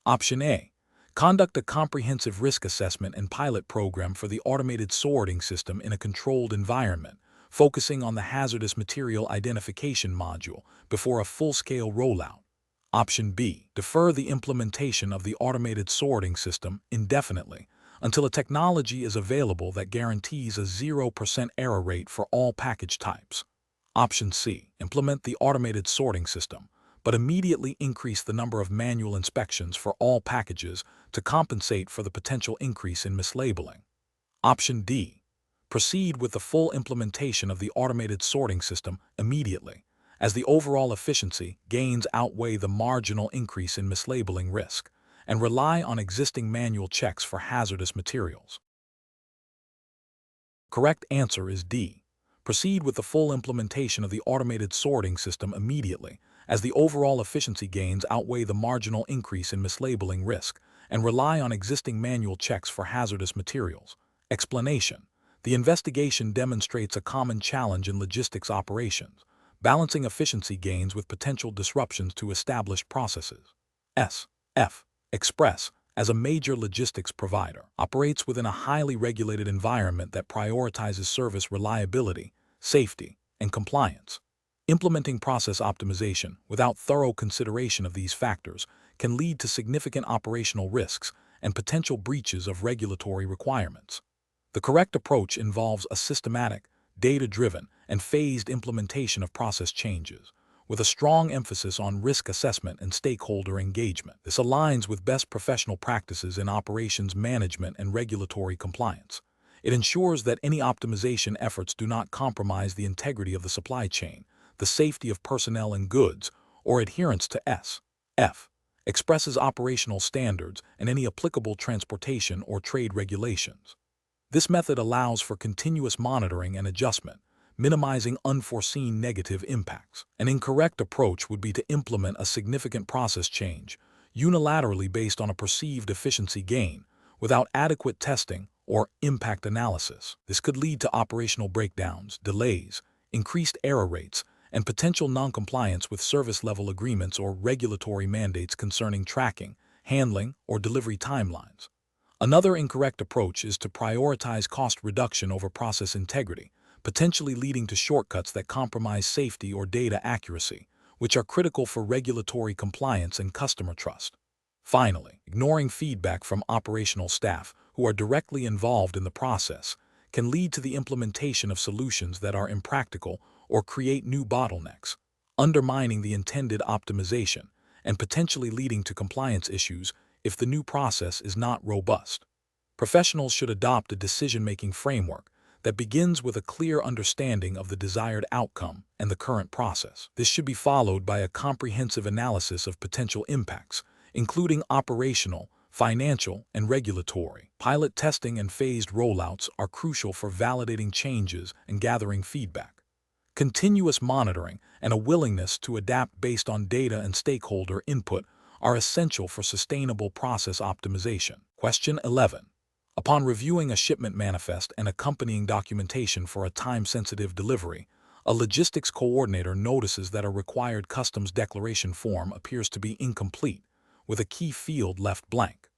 Option A. Conduct a comprehensive risk assessment and pilot program for the automated sorting system in a controlled environment, focusing on the hazardous material identification module before a full-scale rollout. Option B. Defer the implementation of the automated sorting system indefinitely until a technology is available that guarantees a 0% error rate for all package types. Option C. Implement the automated sorting system, but immediately increase the number of manual inspections for all packages to compensate for the potential increase in mislabeling. Option D. Proceed with the full implementation of the automated sorting system immediately, as the overall efficiency gains outweigh the marginal increase in mislabeling risk, and rely on existing manual checks for hazardous materials. Correct answer is D. Proceed with the full implementation of the automated sorting system immediately, as the overall efficiency gains outweigh the marginal increase in mislabeling risk, and rely on existing manual checks for hazardous materials. Explanation. The investigation demonstrates a common challenge in logistics operations, balancing efficiency gains with potential disruptions to established processes. SF Express, as a major logistics provider, operates within a highly regulated environment that prioritizes service reliability, safety, and compliance. Implementing process optimization without thorough consideration of these factors can lead to significant operational risks and potential breaches of regulatory requirements. The correct approach involves a systematic, data-driven, and phased implementation of process changes, with a strong emphasis on risk assessment and stakeholder engagement. This aligns with best professional practices in operations management and regulatory compliance. It ensures that any optimization efforts do not compromise the integrity of the supply chain, the safety of personnel and goods, or adherence to S.F. Expresses operational standards and any applicable transportation or trade regulations. This method allows for continuous monitoring and adjustment, minimizing unforeseen negative impacts. An incorrect approach would be to implement a significant process change, unilaterally based on a perceived efficiency gain, without adequate testing or impact analysis. This could lead to operational breakdowns, delays, increased error rates, and potential noncompliance with service-level agreements or regulatory mandates concerning tracking, handling, or delivery timelines. Another incorrect approach is to prioritize cost reduction over process integrity, potentially leading to shortcuts that compromise safety or data accuracy, which are critical for regulatory compliance and customer trust. Finally, ignoring feedback from operational staff who are directly involved in the process can lead to the implementation of solutions that are impractical or create new bottlenecks, undermining the intended optimization and potentially leading to compliance issues if the new process is not robust. Professionals should adopt a decision-making framework that begins with a clear understanding of the desired outcome and the current process. This should be followed by a comprehensive analysis of potential impacts, including operational, financial, and regulatory. Pilot testing and phased rollouts are crucial for validating changes and gathering feedback. Continuous monitoring and a willingness to adapt based on data and stakeholder input are essential for sustainable process optimization. Question 11. Upon reviewing a shipment manifest and accompanying documentation for a time-sensitive delivery, a logistics coordinator notices that a required customs declaration form appears to be incomplete, with a key field left blank.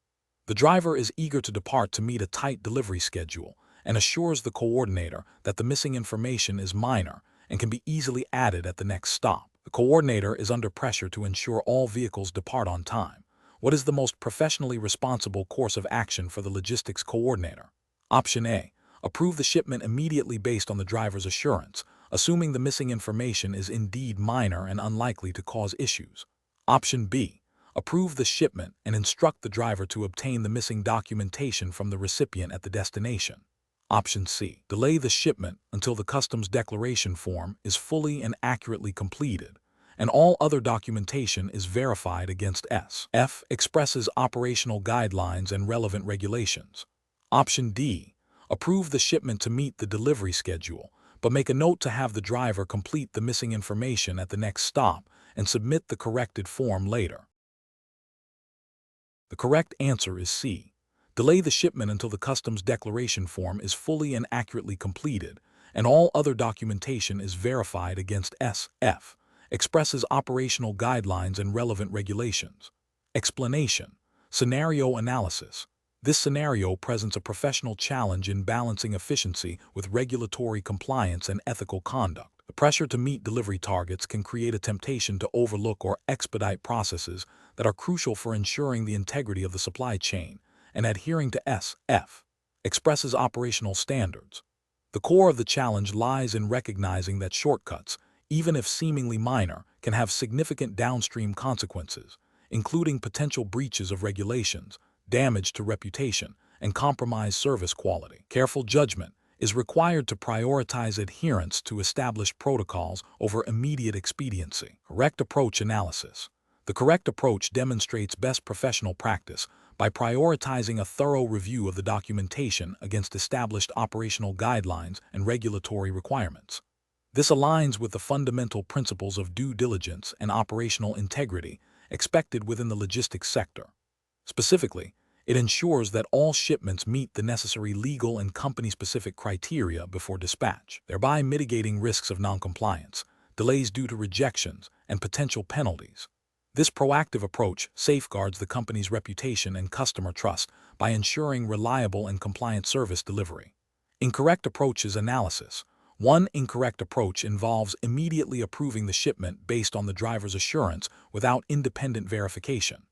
The driver is eager to depart to meet a tight delivery schedule and assures the coordinator that the missing information is minor and can be easily added at the next stop. The coordinator is under pressure to ensure all vehicles depart on time. What is the most professionally responsible course of action for the logistics coordinator? Option A. Approve the shipment immediately based on the driver's assurance, assuming the missing information is indeed minor and unlikely to cause issues. Option B. Approve the shipment and instruct the driver to obtain the missing documentation from the recipient at the destination. Option C. Delay the shipment until the customs declaration form is fully and accurately completed, and all other documentation is verified against S.F. Expresses operational guidelines and relevant regulations. Option D. Approve the shipment to meet the delivery schedule, but make a note to have the driver complete the missing information at the next stop and submit the corrected form later. The correct answer is C. Delay the shipment until the customs declaration form is fully and accurately completed, and all other documentation is verified against S.F. Expresses operational guidelines and relevant regulations. Explanation. Scenario analysis. This scenario presents a professional challenge in balancing efficiency with regulatory compliance and ethical conduct. The pressure to meet delivery targets can create a temptation to overlook or expedite processes that are crucial for ensuring the integrity of the supply chain and adhering to S.F. Expresses operational standards. The core of the challenge lies in recognizing that shortcuts, even if seemingly minor, can have significant downstream consequences, including potential breaches of regulations, damage to reputation, and compromised service quality. Careful judgment is required to prioritize adherence to established protocols over immediate expediency. Correct approach analysis. The correct approach demonstrates best professional practice by prioritizing a thorough review of the documentation against established operational guidelines and regulatory requirements. This aligns with the fundamental principles of due diligence and operational integrity expected within the logistics sector. Specifically, it ensures that all shipments meet the necessary legal and company-specific criteria before dispatch, thereby mitigating risks of noncompliance, delays due to rejections, and potential penalties. This proactive approach safeguards the company's reputation and customer trust by ensuring reliable and compliant service delivery. Incorrect approaches analysis. One incorrect approach involves immediately approving the shipment based on the driver's assurance without independent verification.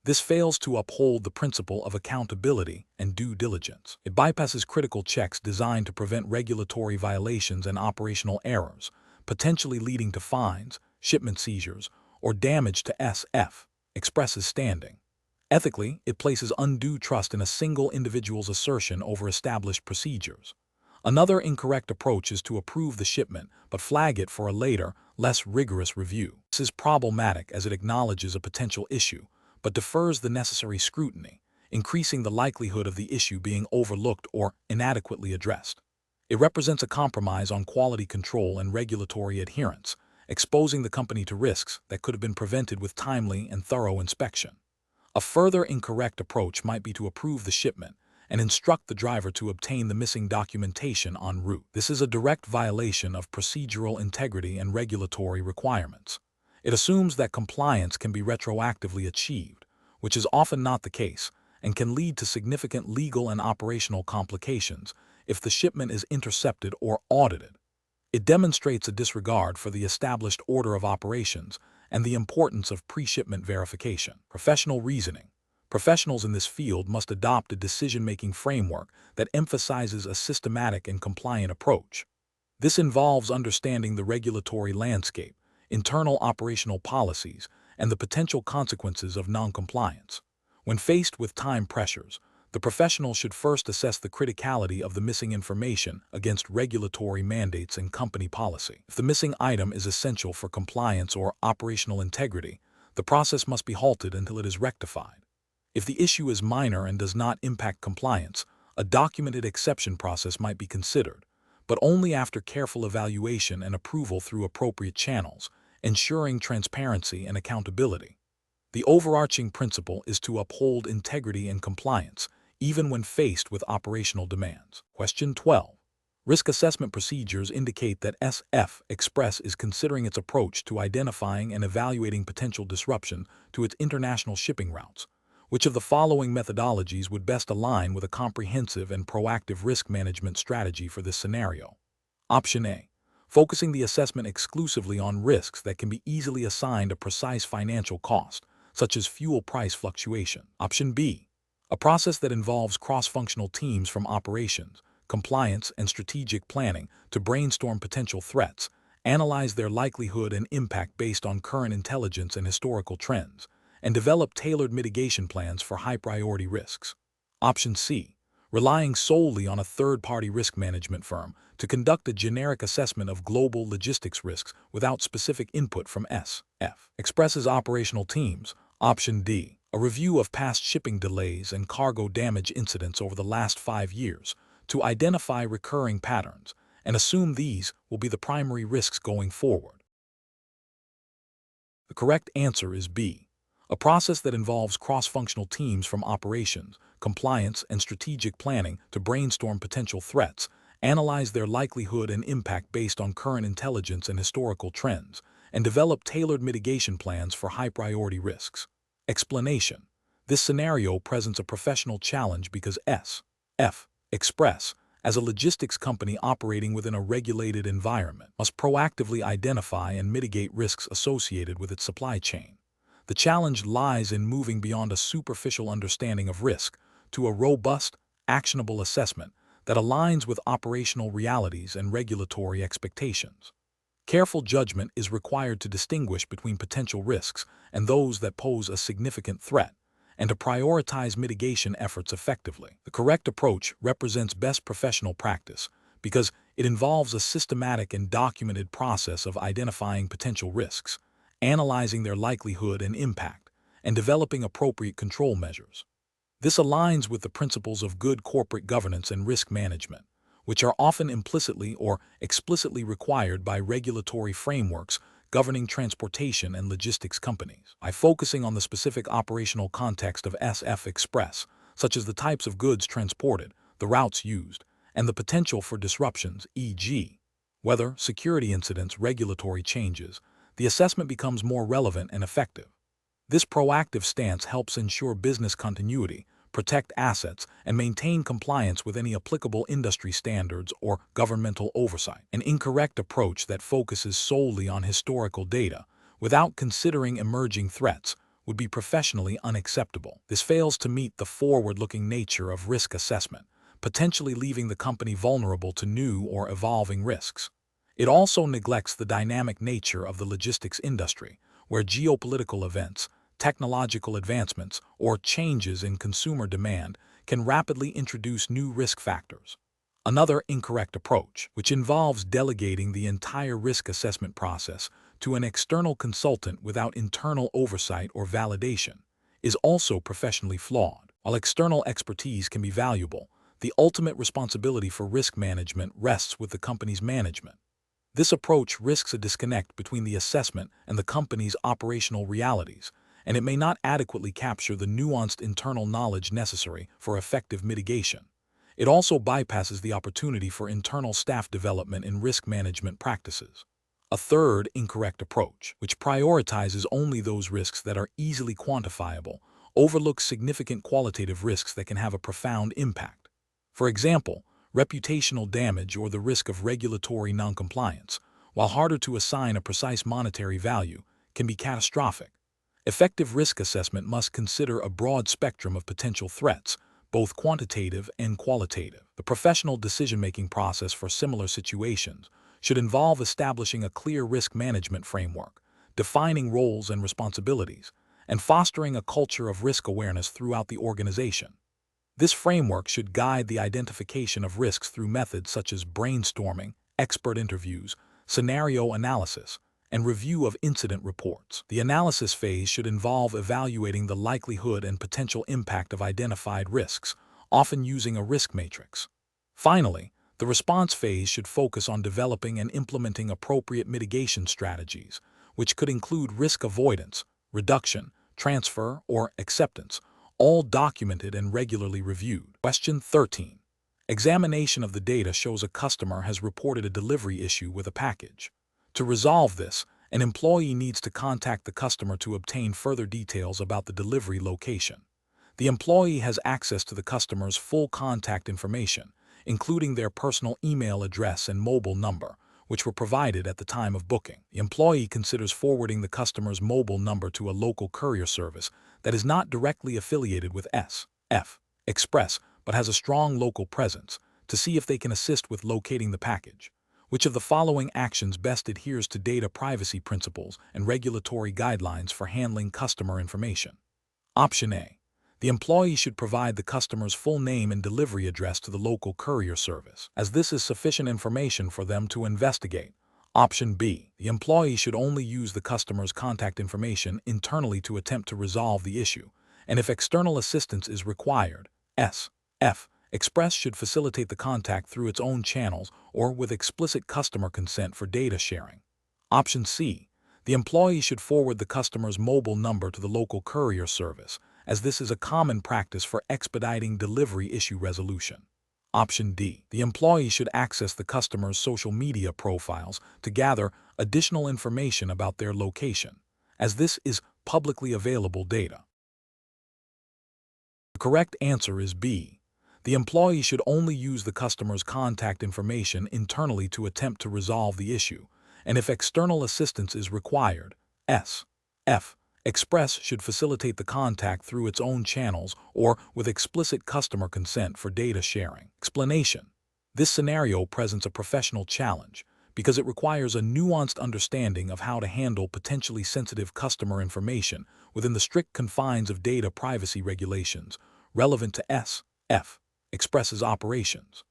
This fails to uphold the principle of accountability and due diligence. It bypasses critical checks designed to prevent regulatory violations and operational errors, potentially leading to fines, shipment seizures, or damage to SF Express's standing. Ethically, it places undue trust in a single individual's assertion over established procedures. Another incorrect approach is to approve the shipment but flag it for a later, less rigorous review. This is problematic as it acknowledges a potential issue, but defers the necessary scrutiny, increasing the likelihood of the issue being overlooked or inadequately addressed. It represents a compromise on quality control and regulatory adherence, exposing the company to risks that could have been prevented with timely and thorough inspection. A further incorrect approach might be to approve the shipment and instruct the driver to obtain the missing documentation en route. This is a direct violation of procedural integrity and regulatory requirements. It assumes that compliance can be retroactively achieved, which is often not the case, and can lead to significant legal and operational complications if the shipment is intercepted or audited. It demonstrates a disregard for the established order of operations and the importance of pre-shipment verification. Professional reasoning. Professionals in this field must adopt a decision-making framework that emphasizes a systematic and compliant approach. This involves understanding the regulatory landscape, internal operational policies, and the potential consequences of noncompliance. When faced with time pressures, the professional should first assess the criticality of the missing information against regulatory mandates and company policy. If the missing item is essential for compliance or operational integrity, the process must be halted until it is rectified. If the issue is minor and does not impact compliance, a documented exception process might be considered, but only after careful evaluation and approval through appropriate channels, ensuring transparency and accountability. The overarching principle is to uphold integrity and compliance, even when faced with operational demands. Question 12. Risk assessment procedures indicate that SF Express is considering its approach to identifying and evaluating potential disruption to its international shipping routes. Which of the following methodologies would best align with a comprehensive and proactive risk management strategy for this scenario? Option A. Focusing the assessment exclusively on risks that can be easily assigned a precise financial cost, such as fuel price fluctuation. Option B. A process that involves cross-functional teams from operations, compliance, and strategic planning to brainstorm potential threats, analyze their likelihood and impact based on current intelligence and historical trends, and develop tailored mitigation plans for high-priority risks. Option C. Relying solely on a third-party risk management firm to conduct a generic assessment of global logistics risks without specific input from SF Express's operational teams. Option D. A review of past shipping delays and cargo damage incidents over the last 5 years to identify recurring patterns and assume these will be the primary risks going forward. The correct answer is B. A process that involves cross-functional teams from operations, compliance, and strategic planning to brainstorm potential threats, analyze their likelihood and impact based on current intelligence and historical trends, and develop tailored mitigation plans for high-priority risks. Explanation. This scenario presents a professional challenge because SF Express, as a logistics company operating within a regulated environment, must proactively identify and mitigate risks associated with its supply chain. The challenge lies in moving beyond a superficial understanding of risk to a robust, actionable assessment that aligns with operational realities and regulatory expectations. Careful judgment is required to distinguish between potential risks and those that pose a significant threat, and to prioritize mitigation efforts effectively. The correct approach represents best professional practice because it involves a systematic and documented process of identifying potential risks, analyzing their likelihood and impact, and developing appropriate control measures. This aligns with the principles of good corporate governance and risk management, which are often implicitly or explicitly required by regulatory frameworks governing transportation and logistics companies. By focusing on the specific operational context of SF Express, such as the types of goods transported, the routes used, and the potential for disruptions, e.g., weather, security incidents, regulatory changes, the assessment becomes more relevant and effective. This proactive stance helps ensure business continuity, protect assets, and maintain compliance with any applicable industry standards or governmental oversight. An incorrect approach that focuses solely on historical data without considering emerging threats would be professionally unacceptable. This fails to meet the forward-looking nature of risk assessment, potentially leaving the company vulnerable to new or evolving risks. It also neglects the dynamic nature of the logistics industry, where geopolitical events, technological advancements, or changes in consumer demand can rapidly introduce new risk factors. Another incorrect approach, which involves delegating the entire risk assessment process to an external consultant without internal oversight or validation, is also professionally flawed. While external expertise can be valuable, the ultimate responsibility for risk management rests with the company's management. This approach risks a disconnect between the assessment and the company's operational realities, and it may not adequately capture the nuanced internal knowledge necessary for effective mitigation. It also bypasses the opportunity for internal staff development in risk management practices. A third incorrect approach, which prioritizes only those risks that are easily quantifiable, overlooks significant qualitative risks that can have a profound impact. For example, reputational damage or the risk of regulatory noncompliance, while harder to assign a precise monetary value, can be catastrophic. Effective risk assessment must consider a broad spectrum of potential threats, both quantitative and qualitative. The professional decision-making process for similar situations should involve establishing a clear risk management framework, defining roles and responsibilities, and fostering a culture of risk awareness throughout the organization. This framework should guide the identification of risks through methods such as brainstorming, expert interviews, scenario analysis, and review of incident reports. The analysis phase should involve evaluating the likelihood and potential impact of identified risks, often using a risk matrix. Finally, the response phase should focus on developing and implementing appropriate mitigation strategies, which could include risk avoidance, reduction, transfer, or acceptance, all documented and regularly reviewed. Question 13. Examination of the data shows a customer has reported a delivery issue with a package. To resolve this, an employee needs to contact the customer to obtain further details about the delivery location. The employee has access to the customer's full contact information, including their personal email address and mobile number, which were provided at the time of booking. The employee considers forwarding the customer's mobile number to a local courier service that is not directly affiliated with SF Express but has a strong local presence to see if they can assist with locating the package. Which of the following actions best adheres to data privacy principles and regulatory guidelines for handling customer information? Option A. The employee should provide the customer's full name and delivery address to the local courier service, as this is sufficient information for them to investigate. Option B. The employee should only use the customer's contact information internally to attempt to resolve the issue, and if external assistance is required, SF Express should facilitate the contact through its own channels or with explicit customer consent for data sharing. Option C. The employee should forward the customer's mobile number to the local courier service, as this is a common practice for expediting delivery issue resolution. Option D. The employee should access the customer's social media profiles to gather additional information about their location, as this is publicly available data. The correct answer is B. The employee should only use the customer's contact information internally to attempt to resolve the issue, and if external assistance is required, SF Express should facilitate the contact through its own channels or with explicit customer consent for data sharing. Explanation. This scenario presents a professional challenge because it requires a nuanced understanding of how to handle potentially sensitive customer information within the strict confines of data privacy regulations relevant to SF Express's operations.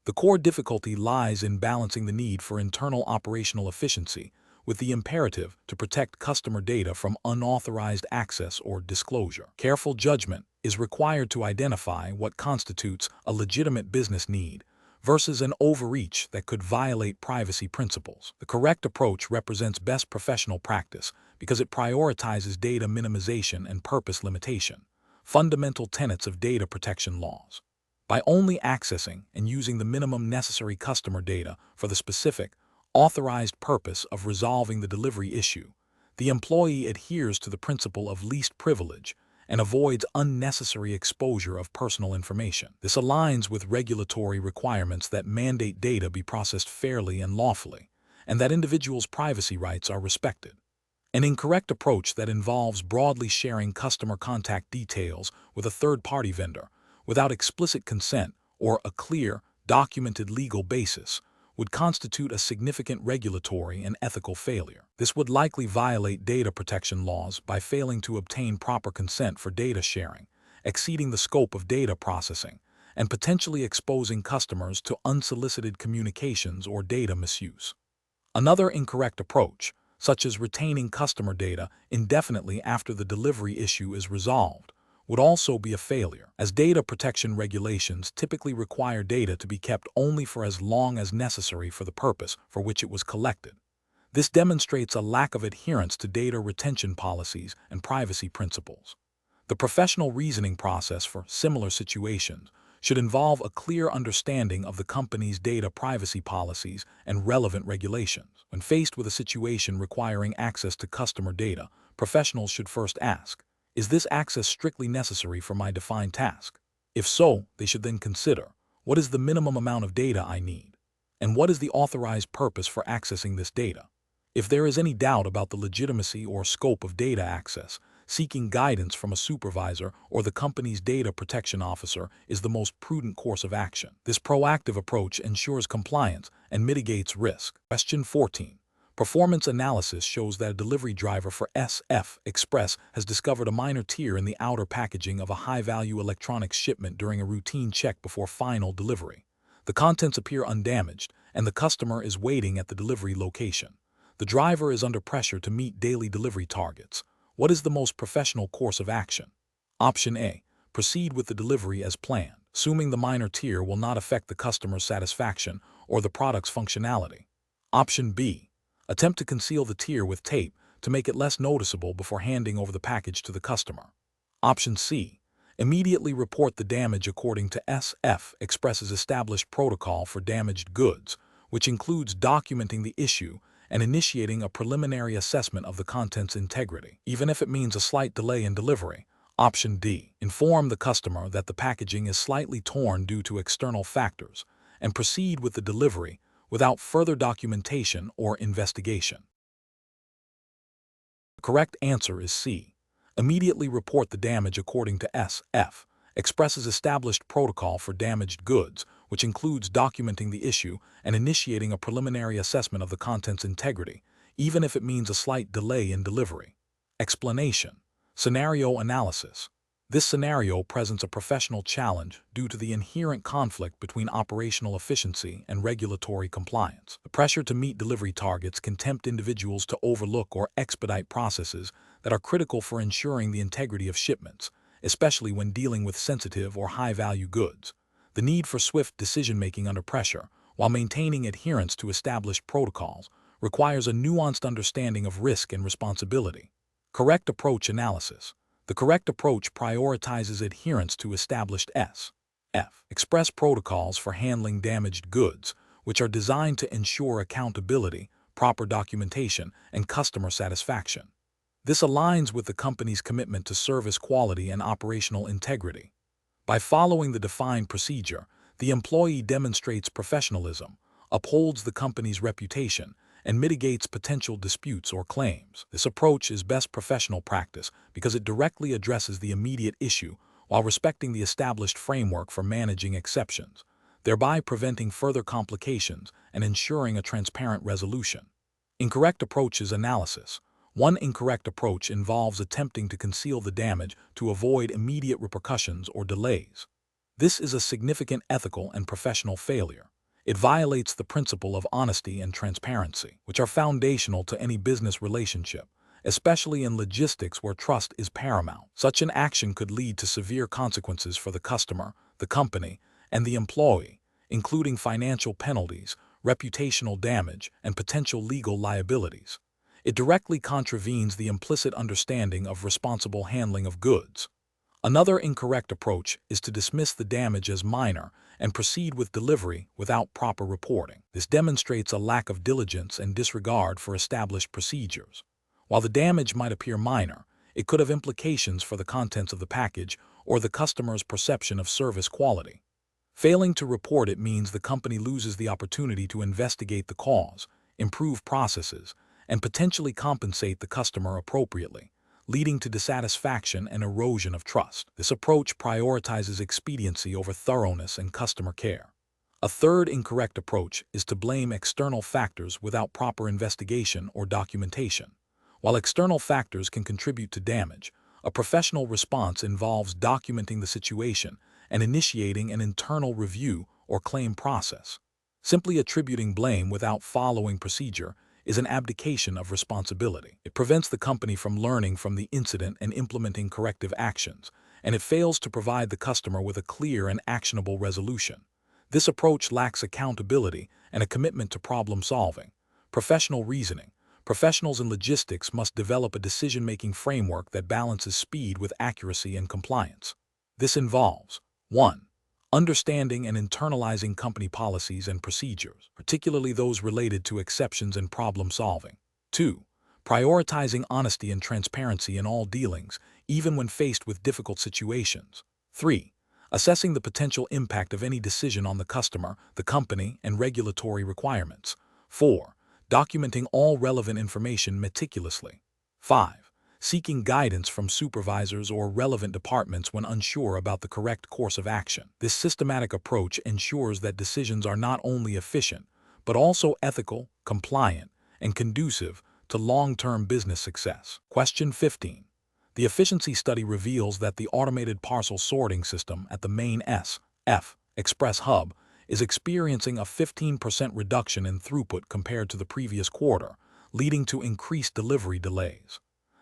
The core difficulty lies in balancing the need for internal operational efficiency with the imperative to protect customer data from unauthorized access or disclosure. Careful judgment is required to identify what constitutes a legitimate business need versus an overreach that could violate privacy principles. The correct approach represents best professional practice because it prioritizes data minimization and purpose limitation, fundamental tenets of data protection laws. By only accessing and using the minimum necessary customer data for the specific, authorized purpose of resolving the delivery issue, the employee adheres to the principle of least privilege and avoids unnecessary exposure of personal information. This aligns with regulatory requirements that mandate data be processed fairly and lawfully, and that individuals' privacy rights are respected. An incorrect approach that involves broadly sharing customer contact details with a third-party vendor without explicit consent or a clear, documented legal basis would constitute a significant regulatory and ethical failure. This would likely violate data protection laws by failing to obtain proper consent for data sharing, exceeding the scope of data processing, and potentially exposing customers to unsolicited communications or data misuse. Another incorrect approach, such as retaining customer data indefinitely after the delivery issue is resolved, would also be a failure, as data protection regulations typically require data to be kept only for as long as necessary for the purpose for which it was collected. This demonstrates a lack of adherence to data retention policies and privacy principles. The professional reasoning process for similar situations should involve a clear understanding of the company's data privacy policies and relevant regulations. When faced with a situation requiring access to customer data, professionals should first ask, is this access strictly necessary for my defined task? If so, they should then consider, what is the minimum amount of data I need? And what is the authorized purpose for accessing this data? If there is any doubt about the legitimacy or scope of data access, seeking guidance from a supervisor or the company's data protection officer is the most prudent course of action. This proactive approach ensures compliance and mitigates risk. Question 14. Performance analysis shows that a delivery driver for SF Express has discovered a minor tear in the outer packaging of a high-value electronics shipment during a routine check before final delivery. The contents appear undamaged, and the customer is waiting at the delivery location. The driver is under pressure to meet daily delivery targets. What is the most professional course of action? Option A. Proceed with the delivery as planned, assuming the minor tear will not affect the customer's satisfaction or the product's functionality. Option B. Attempt to conceal the tear with tape to make it less noticeable before handing over the package to the customer. Option C. Immediately report the damage according to SF Express's established protocol for damaged goods, which includes documenting the issue and initiating a preliminary assessment of the content's integrity, even if it means a slight delay in delivery. Option D. Inform the customer that the packaging is slightly torn due to external factors and proceed with the delivery without further documentation or investigation. The correct answer is C. Immediately report the damage according to SF Express's established protocol for damaged goods, which includes documenting the issue and initiating a preliminary assessment of the content's integrity, even if it means a slight delay in delivery. Explanation. Scenario analysis. This scenario presents a professional challenge due to the inherent conflict between operational efficiency and regulatory compliance. The pressure to meet delivery targets can tempt individuals to overlook or expedite processes that are critical for ensuring the integrity of shipments, especially when dealing with sensitive or high-value goods. The need for swift decision-making under pressure, while maintaining adherence to established protocols, requires a nuanced understanding of risk and responsibility. Correct approach analysis. The correct approach prioritizes adherence to established SF Express protocols for handling damaged goods, which are designed to ensure accountability, proper documentation, and customer satisfaction. This aligns with the company's commitment to service quality and operational integrity. By following the defined procedure, the employee demonstrates professionalism, upholds the company's reputation, and mitigates potential disputes or claims. This approach is best professional practice because it directly addresses the immediate issue while respecting the established framework for managing exceptions, thereby preventing further complications and ensuring a transparent resolution. Incorrect approaches analysis. One incorrect approach involves attempting to conceal the damage to avoid immediate repercussions or delays. This is a significant ethical and professional failure. It violates the principle of honesty and transparency, which are foundational to any business relationship, especially in logistics where trust is paramount. Such an action could lead to severe consequences for the customer, the company, and the employee, including financial penalties, reputational damage, and potential legal liabilities. It directly contravenes the implicit understanding of responsible handling of goods. Another incorrect approach is to dismiss the damage as minor and proceed with delivery without proper reporting. This demonstrates a lack of diligence and disregard for established procedures. While the damage might appear minor, it could have implications for the contents of the package or the customer's perception of service quality. Failing to report it means the company loses the opportunity to investigate the cause, improve processes, and potentially compensate the customer appropriately, leading to dissatisfaction and erosion of trust. This approach prioritizes expediency over thoroughness and customer care. A third incorrect approach is to blame external factors without proper investigation or documentation. While external factors can contribute to damage, a professional response involves documenting the situation and initiating an internal review or claim process. Simply attributing blame without following procedure is an abdication of responsibility. It prevents the company from learning from the incident and implementing corrective actions, and it fails to provide the customer with a clear and actionable resolution. This approach lacks accountability and a commitment to problem solving. Professional reasoning. Professionals in logistics must develop a decision-making framework that balances speed with accuracy and compliance. This involves 1. Understanding and internalizing company policies and procedures, particularly those related to exceptions and problem solving. 2. Prioritizing honesty and transparency in all dealings, even when faced with difficult situations. 3. Assessing the potential impact of any decision on the customer, the company, and regulatory requirements. 4. Documenting all relevant information meticulously. 5. Seeking guidance from supervisors or relevant departments when unsure about the correct course of action. This systematic approach ensures that decisions are not only efficient, but also ethical, compliant, and conducive to long-term business success. Question 15. The efficiency study reveals that the automated parcel sorting system at the main SF Express hub is experiencing a 15% reduction in throughput compared to the previous quarter, leading to increased delivery delays.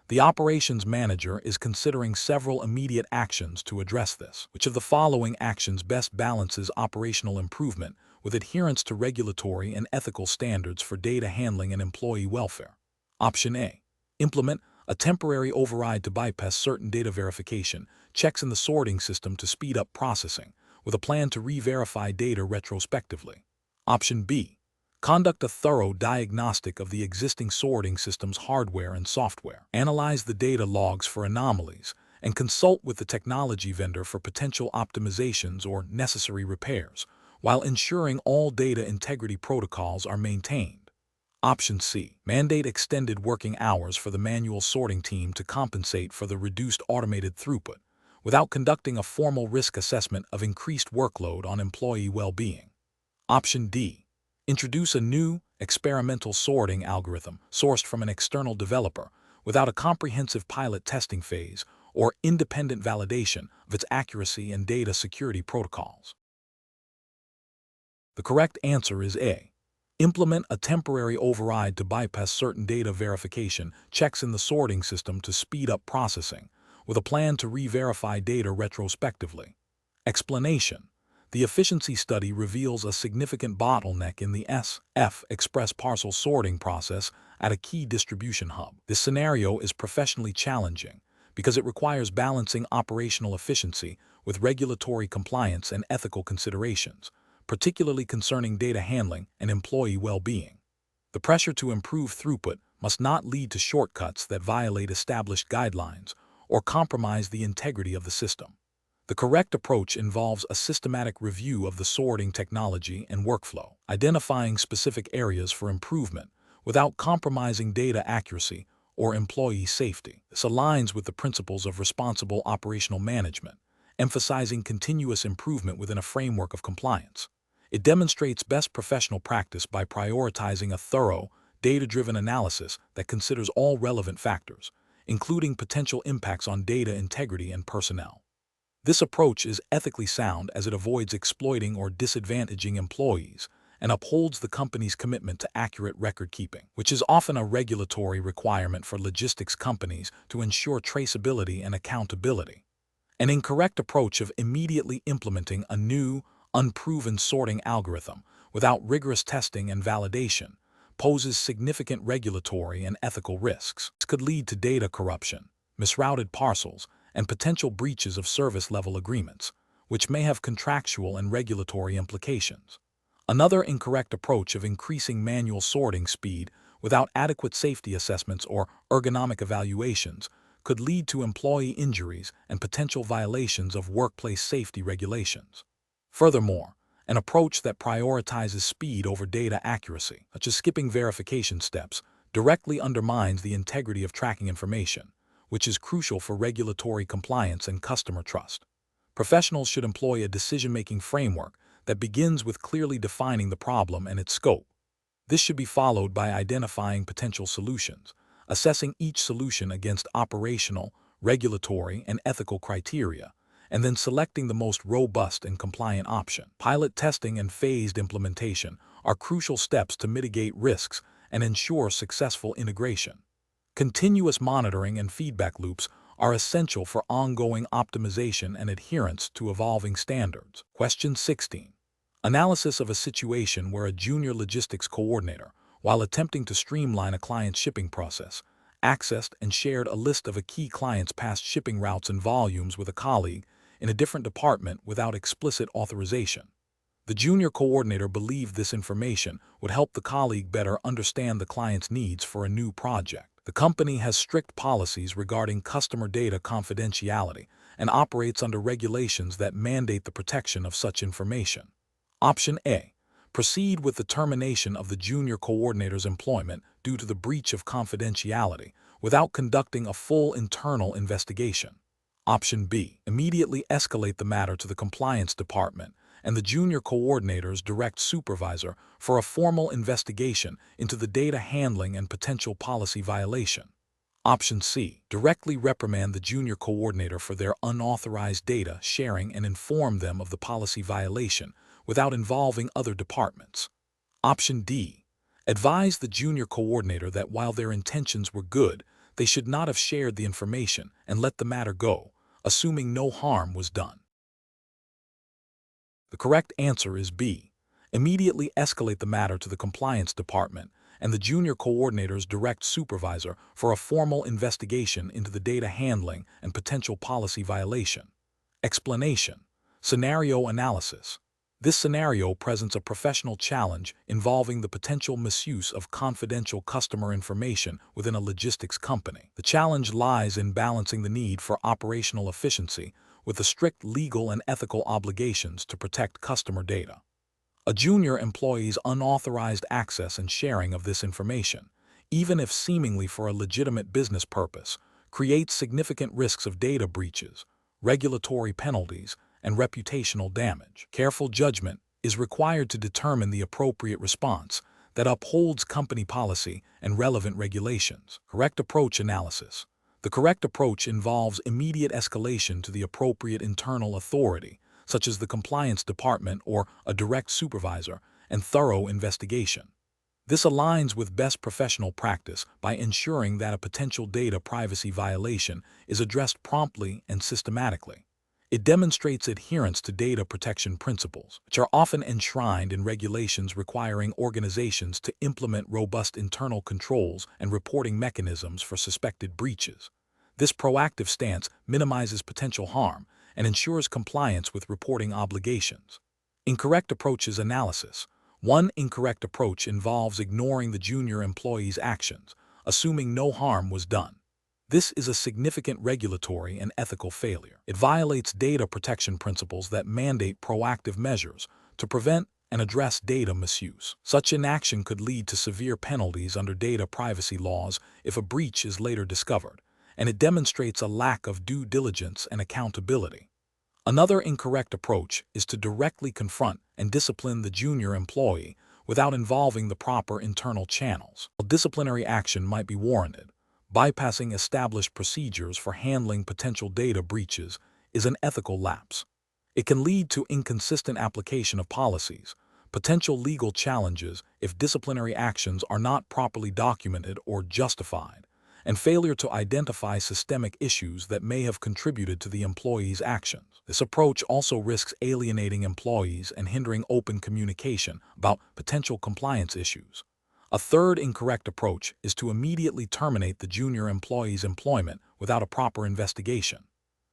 The operations manager is considering several immediate actions to address this. Which of the following actions best balances operational improvement with adherence to regulatory and ethical standards for data handling and employee welfare? Option A. Implement a temporary override to bypass certain data verification checks in the sorting system to speed up processing, with a plan to re-verify data retrospectively. Option B. Conduct a thorough diagnostic of the existing sorting system's hardware and software. Analyze the data logs for anomalies and consult with the technology vendor for potential optimizations or necessary repairs, while ensuring all data integrity protocols are maintained. Option C. Mandate extended working hours for the manual sorting team to compensate for the reduced automated throughput, without conducting a formal risk assessment of increased workload on employee well-being. Option D. Introduce a new, experimental sorting algorithm sourced from an external developer without a comprehensive pilot testing phase or independent validation of its accuracy and data security protocols. The correct answer is A. Implement a temporary override to bypass certain data verification checks in the sorting system to speed up processing, with a plan to re-verify data retrospectively. Explanation. The efficiency study reveals a significant bottleneck in the SF Express parcel sorting process at a key distribution hub. This scenario is professionally challenging because it requires balancing operational efficiency with regulatory compliance and ethical considerations, particularly concerning data handling and employee well-being. The pressure to improve throughput must not lead to shortcuts that violate established guidelines or compromise the integrity of the system. The correct approach involves a systematic review of the sorting technology and workflow, identifying specific areas for improvement without compromising data accuracy or employee safety. This aligns with the principles of responsible operational management, emphasizing continuous improvement within a framework of compliance. It demonstrates best professional practice by prioritizing a thorough, data-driven analysis that considers all relevant factors, including potential impacts on data integrity and personnel. This approach is ethically sound as it avoids exploiting or disadvantaging employees and upholds the company's commitment to accurate record-keeping, which is often a regulatory requirement for logistics companies to ensure traceability and accountability. An incorrect approach of immediately implementing a new, unproven sorting algorithm without rigorous testing and validation poses significant regulatory and ethical risks. This could lead to data corruption, misrouted parcels, and potential breaches of service-level agreements, which may have contractual and regulatory implications. Another incorrect approach of increasing manual sorting speed without adequate safety assessments or ergonomic evaluations could lead to employee injuries and potential violations of workplace safety regulations. Furthermore, an approach that prioritizes speed over data accuracy, such as skipping verification steps, directly undermines the integrity of tracking information, which is crucial for regulatory compliance and customer trust. Professionals should employ a decision-making framework that begins with clearly defining the problem and its scope. This should be followed by identifying potential solutions, assessing each solution against operational, regulatory, and ethical criteria, and then selecting the most robust and compliant option. Pilot testing and phased implementation are crucial steps to mitigate risks and ensure successful integration. Continuous monitoring and feedback loops are essential for ongoing optimization and adherence to evolving standards. Question 16. Analysis of a situation where a junior logistics coordinator, while attempting to streamline a client's shipping process, accessed and shared a list of a key client's past shipping routes and volumes with a colleague in a different department without explicit authorization. The junior coordinator believed this information would help the colleague better understand the client's needs for a new project. The company has strict policies regarding customer data confidentiality and operates under regulations that mandate the protection of such information. Option A. Proceed with the termination of the junior coordinator's employment due to the breach of confidentiality without conducting a full internal investigation. Option B. Immediately escalate the matter to the compliance department and the junior coordinator's direct supervisor for a formal investigation into the data handling and potential policy violation. Option C. Directly reprimand the junior coordinator for their unauthorized data sharing and inform them of the policy violation without involving other departments. Option D. Advise the junior coordinator that while their intentions were good, they should not have shared the information and let the matter go, assuming no harm was done. The correct answer is B. Immediately escalate the matter to the compliance department and the junior coordinator's direct supervisor for a formal investigation into the data handling and potential policy violation. Explanation. Scenario analysis. This scenario presents a professional challenge involving the potential misuse of confidential customer information within a logistics company. The challenge lies in balancing the need for operational efficiency with the strict legal and ethical obligations to protect customer data. A junior employee's unauthorized access and sharing of this information, even if seemingly for a legitimate business purpose, creates significant risks of data breaches, regulatory penalties, and reputational damage. Careful judgment is required to determine the appropriate response that upholds company policy and relevant regulations. Correct approach analysis. The correct approach involves immediate escalation to the appropriate internal authority, such as the compliance department or a direct supervisor, and thorough investigation. This aligns with best professional practice by ensuring that a potential data privacy violation is addressed promptly and systematically. It demonstrates adherence to data protection principles, which are often enshrined in regulations requiring organizations to implement robust internal controls and reporting mechanisms for suspected breaches. This proactive stance minimizes potential harm and ensures compliance with reporting obligations. Incorrect approaches analysis. One incorrect approach involves ignoring the junior employee's actions, assuming no harm was done. This is a significant regulatory and ethical failure. It violates data protection principles that mandate proactive measures to prevent and address data misuse. Such inaction could lead to severe penalties under data privacy laws if a breach is later discovered, and it demonstrates a lack of due diligence and accountability. Another incorrect approach is to directly confront and discipline the junior employee without involving the proper internal channels. While disciplinary action might be warranted, bypassing established procedures for handling potential data breaches is an ethical lapse. It can lead to inconsistent application of policies, potential legal challenges if disciplinary actions are not properly documented or justified, and failure to identify systemic issues that may have contributed to the employee's actions. This approach also risks alienating employees and hindering open communication about potential compliance issues. A third incorrect approach is to immediately terminate the junior employee's employment without a proper investigation.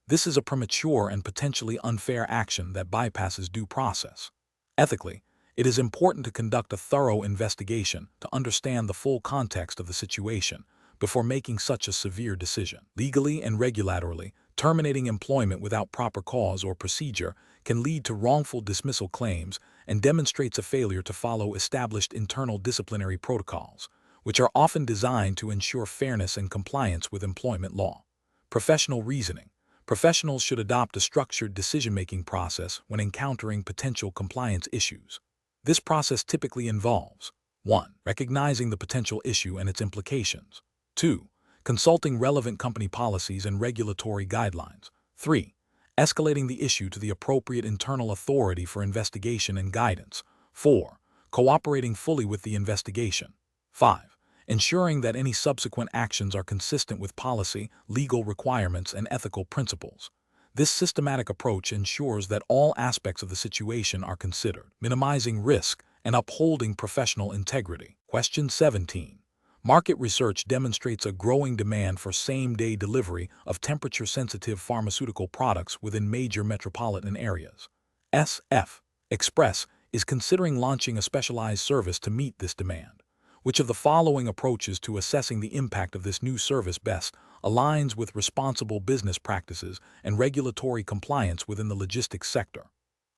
This is a premature and potentially unfair action that bypasses due process. Ethically, It is important to conduct a thorough investigation to understand the full context of the situation before making such a severe decision. Legally and regulatorily, terminating employment without proper cause or procedure can lead to wrongful dismissal claims and demonstrates a failure to follow established internal disciplinary protocols, which are often designed to ensure fairness and compliance with employment law. Professional reasoning. Professionals should adopt a structured decision-making process when encountering potential compliance issues. This process typically involves 1. Recognizing the potential issue and its implications. 2. Consulting relevant company policies and regulatory guidelines. 3. Escalating the issue to the appropriate internal authority for investigation and guidance. 4. Cooperating fully with the investigation. 5. Ensuring that any subsequent actions are consistent with policy, legal requirements, and ethical principles. This systematic approach ensures that all aspects of the situation are considered, minimizing risk and upholding professional integrity. Question 17. Market research demonstrates a growing demand for same-day delivery of temperature-sensitive pharmaceutical products within major metropolitan areas. SF Express is considering launching a specialized service to meet this demand. Which of the following approaches to assessing the impact of this new service best aligns with responsible business practices and regulatory compliance within the logistics sector?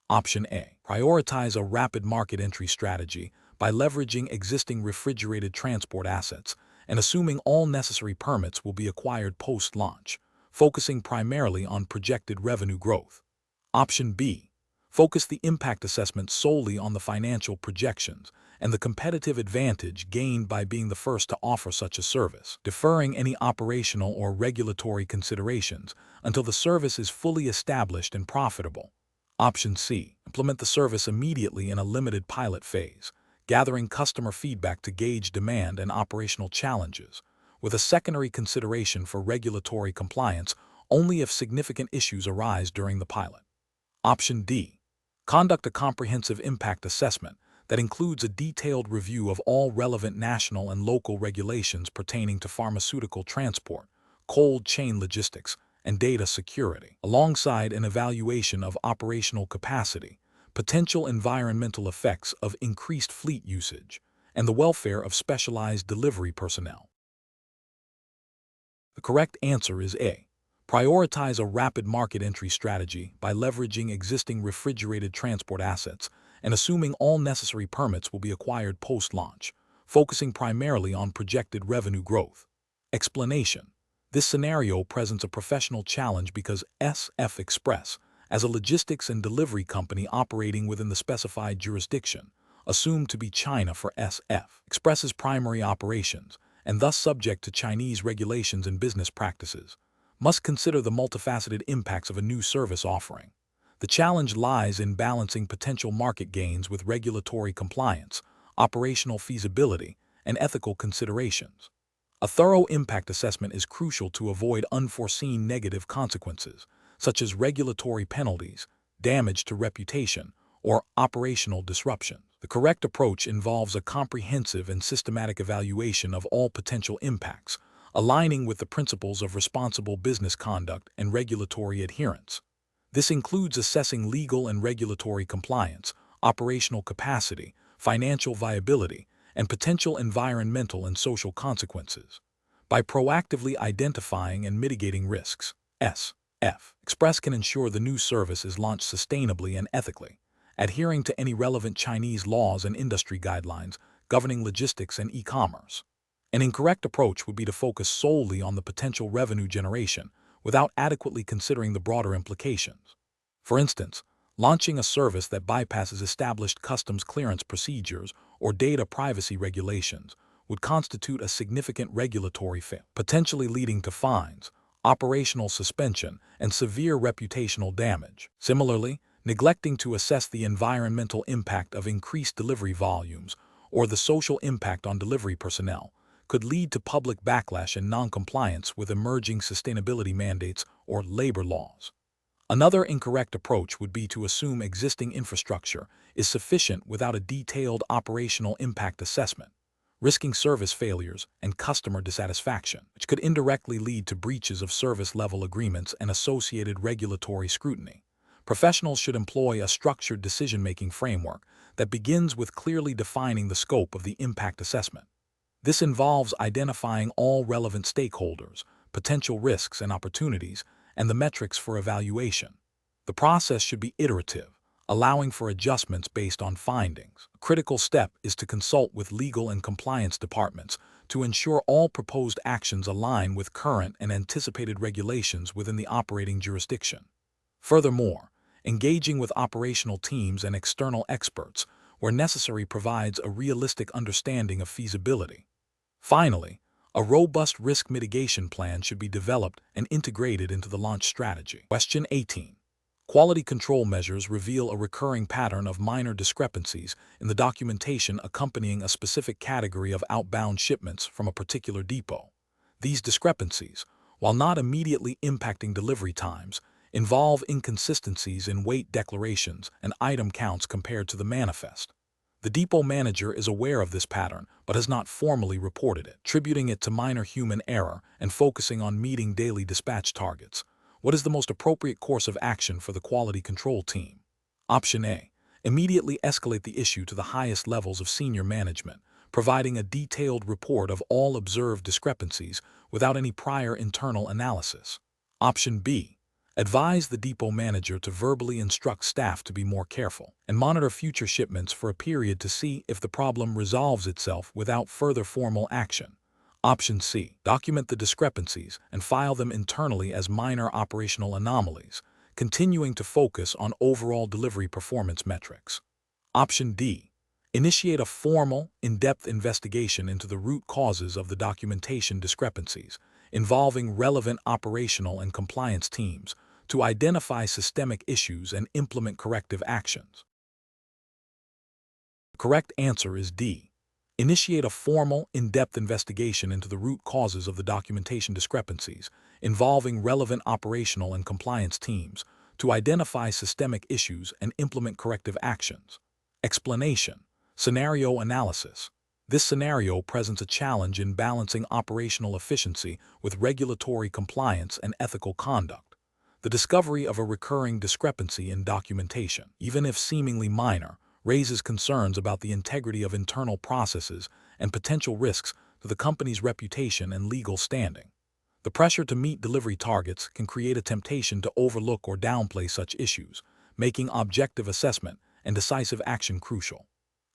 Option A. Prioritize a rapid market entry strategy by leveraging existing refrigerated transport assets and assuming all necessary permits will be acquired post-launch, focusing primarily on projected revenue growth. Option B. Focus the impact assessment solely on the financial projections and the competitive advantage gained by being the first to offer such a service, deferring any operational or regulatory considerations until the service is fully established and profitable. Option C. Implement the service immediately in a limited pilot phase, gathering customer feedback to gauge demand and operational challenges, with a secondary consideration for regulatory compliance only if significant issues arise during the pilot. Option D. Conduct a comprehensive impact assessment that includes a detailed review of all relevant national and local regulations pertaining to pharmaceutical transport, cold chain logistics, and data security, alongside an evaluation of operational capacity, potential environmental effects of increased fleet usage, and the welfare of specialized delivery personnel. The correct answer is A. Prioritize a rapid market entry strategy by leveraging existing refrigerated transport assets and assuming all necessary permits will be acquired post-launch, focusing primarily on projected revenue growth. Explanation. This scenario presents a professional challenge because SF Express, as a logistics and delivery company operating within the specified jurisdiction, assumed to be China for SF Express's primary operations, and thus subject to Chinese regulations and business practices, must consider the multifaceted impacts of a new service offering. The challenge lies in balancing potential market gains with regulatory compliance, operational feasibility, and ethical considerations. A thorough impact assessment is crucial to avoid unforeseen negative consequences, such as regulatory penalties, damage to reputation, or operational disruption. The correct approach involves a comprehensive and systematic evaluation of all potential impacts, aligning with the principles of responsible business conduct and regulatory adherence. This includes assessing legal and regulatory compliance, operational capacity, financial viability, and potential environmental and social consequences. By proactively identifying and mitigating risks, SF Express can ensure the new service is launched sustainably and ethically, adhering to any relevant Chinese laws and industry guidelines governing logistics and e-commerce. An incorrect approach would be to focus solely on the potential revenue generation without adequately considering the broader implications. For instance, launching a service that bypasses established customs clearance procedures or data privacy regulations would constitute a significant regulatory failure, potentially leading to fines, operational suspension, and severe reputational damage. Similarly, neglecting to assess the environmental impact of increased delivery volumes or the social impact on delivery personnel could lead to public backlash and noncompliance with emerging sustainability mandates or labor laws. Another incorrect approach would be to assume existing infrastructure is sufficient without a detailed operational impact assessment, risking service failures and customer dissatisfaction, which could indirectly lead to breaches of service-level agreements and associated regulatory scrutiny. Professionals should employ a structured decision-making framework that begins with clearly defining the scope of the impact assessment. This involves identifying all relevant stakeholders, potential risks and opportunities, and the metrics for evaluation. The process should be iterative, allowing for adjustments based on findings. A critical step is to consult with legal and compliance departments to ensure all proposed actions align with current and anticipated regulations within the operating jurisdiction. Furthermore, engaging with operational teams and external experts, where necessary, provides a realistic understanding of feasibility. Finally, a robust risk mitigation plan should be developed and integrated into the launch strategy. Question 18. Quality control measures reveal a recurring pattern of minor discrepancies in the documentation accompanying a specific category of outbound shipments from a particular depot. These discrepancies, while not immediately impacting delivery times, involve inconsistencies in weight declarations and item counts compared to the manifest. The depot manager is aware of this pattern but has not formally reported it, attributing it to minor human error and focusing on meeting daily dispatch targets. What is the most appropriate course of action for the quality control team? Option A. Immediately escalate the issue to the highest levels of senior management, providing a detailed report of all observed discrepancies without any prior internal analysis. Option B. Advise the depot manager to verbally instruct staff to be more careful and monitor future shipments for a period to see if the problem resolves itself without further formal action. Option C. Document the discrepancies and file them internally as minor operational anomalies, continuing to focus on overall delivery performance metrics. Option D. Initiate a formal, in-depth investigation into the root causes of the documentation discrepancies, involving relevant operational and compliance teams to identify systemic issues and implement corrective actions. The correct answer is D. Initiate a formal, in-depth investigation into the root causes of the documentation discrepancies, involving relevant operational and compliance teams to identify systemic issues and implement corrective actions. Explanation. Scenario analysis. This scenario presents a challenge in balancing operational efficiency with regulatory compliance and ethical conduct. The discovery of a recurring discrepancy in documentation, even if seemingly minor, raises concerns about the integrity of internal processes and potential risks to the company's reputation and legal standing. The pressure to meet delivery targets can create a temptation to overlook or downplay such issues, making objective assessment and decisive action crucial.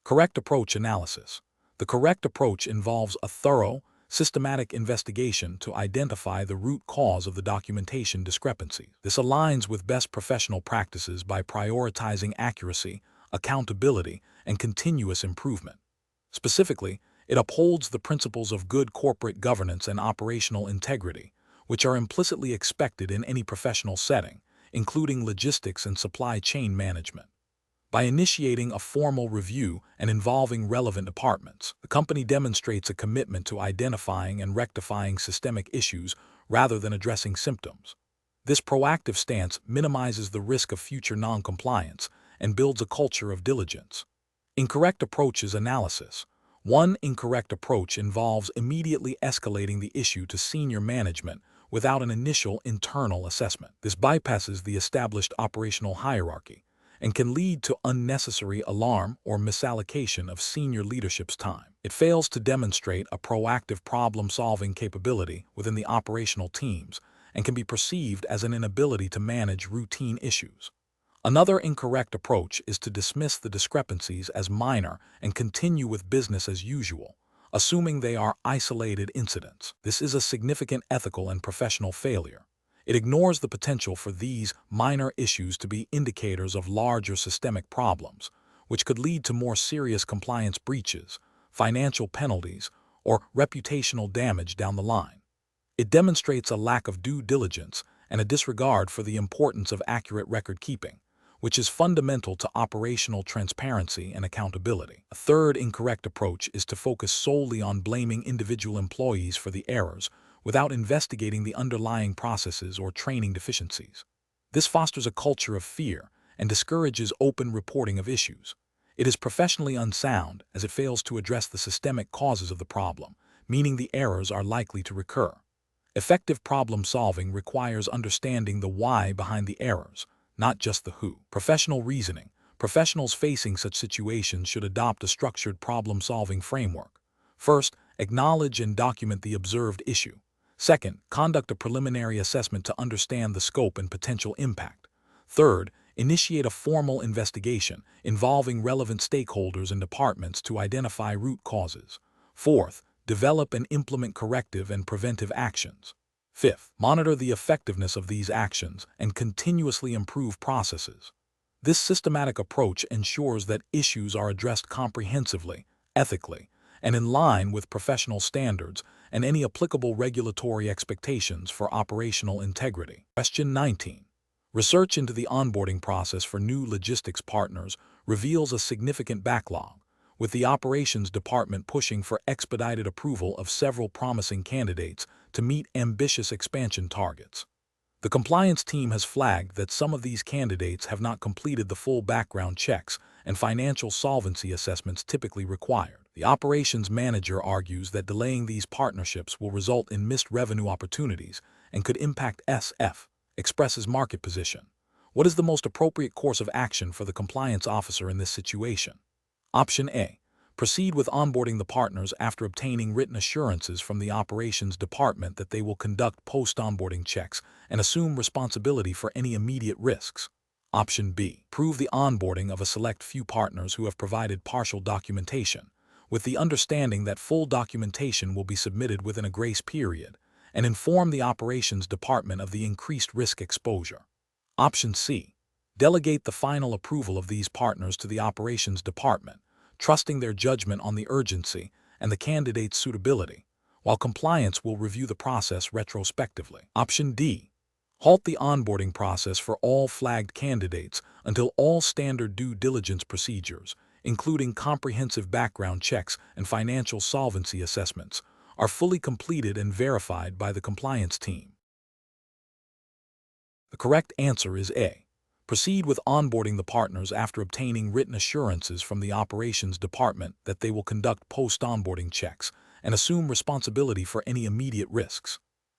Correct approach analysis. The correct approach involves a thorough, systematic investigation to identify the root cause of the documentation discrepancy. This aligns with best professional practices by prioritizing accuracy, accountability, and continuous improvement. Specifically, it upholds the principles of good corporate governance and operational integrity, which are implicitly expected in any professional setting, including logistics and supply chain management. By initiating a formal review and involving relevant departments, the company demonstrates a commitment to identifying and rectifying systemic issues rather than addressing symptoms. This proactive stance minimizes the risk of future non-compliance and builds a culture of diligence. Incorrect approaches analysis. One incorrect approach involves immediately escalating the issue to senior management without an initial internal assessment. This bypasses the established operational hierarchy and can lead to unnecessary alarm or misallocation of senior leadership's time. It fails to demonstrate a proactive problem-solving capability within the operational teams and can be perceived as an inability to manage routine issues. Another incorrect approach is to dismiss the discrepancies as minor and continue with business as usual, assuming they are isolated incidents. This is a significant ethical and professional failure. It ignores the potential for these minor issues to be indicators of larger systemic problems, which could lead to more serious compliance breaches, financial penalties, or reputational damage down the line. It demonstrates a lack of due diligence and a disregard for the importance of accurate record keeping, which is fundamental to operational transparency and accountability. A third incorrect approach is to focus solely on blaming individual employees for the errors, without investigating the underlying processes or training deficiencies. This fosters a culture of fear and discourages open reporting of issues. It is professionally unsound as it fails to address the systemic causes of the problem, meaning the errors are likely to recur. Effective problem solving requires understanding the why behind the errors, not just the who. Professional reasoning Professionals facing such situations should adopt a structured problem-solving framework. First, acknowledge and document the observed issue. Second, conduct a preliminary assessment to understand the scope and potential impact. Third, initiate a formal investigation involving relevant stakeholders and departments to identify root causes. Fourth, develop and implement corrective and preventive actions. Fifth, monitor the effectiveness of these actions and continuously improve processes. This systematic approach ensures that issues are addressed comprehensively, ethically, and in line with professional standards and any applicable regulatory expectations for operational integrity. Question 19. Research into the onboarding process for new logistics partners reveals a significant backlog, with the operations department pushing for expedited approval of several promising candidates to meet ambitious expansion targets. The compliance team has flagged that some of these candidates have not completed the full background checks and financial solvency assessments typically required. The operations manager argues that delaying these partnerships will result in missed revenue opportunities and could impact SF Express's market position. What is the most appropriate course of action for the compliance officer in this situation? Option A. Proceed with onboarding the partners after obtaining written assurances from the operations department that they will conduct post-onboarding checks and assume responsibility for any immediate risks. Option B. Approve the onboarding of a select few partners who have provided partial documentation, with the understanding that full documentation will be submitted within a grace period, and inform the operations department of the increased risk exposure. Option C. Delegate the final approval of these partners to the operations department, trusting their judgment on the urgency and the candidate's suitability, while compliance will review the process retrospectively. Option D. Halt the onboarding process for all flagged candidates until all standard due diligence procedures, including comprehensive background checks and financial solvency assessments, are fully completed and verified by the compliance team. The correct answer is A. Proceed with onboarding the partners after obtaining written assurances from the operations department that they will conduct post-onboarding checks and assume responsibility for any immediate risks.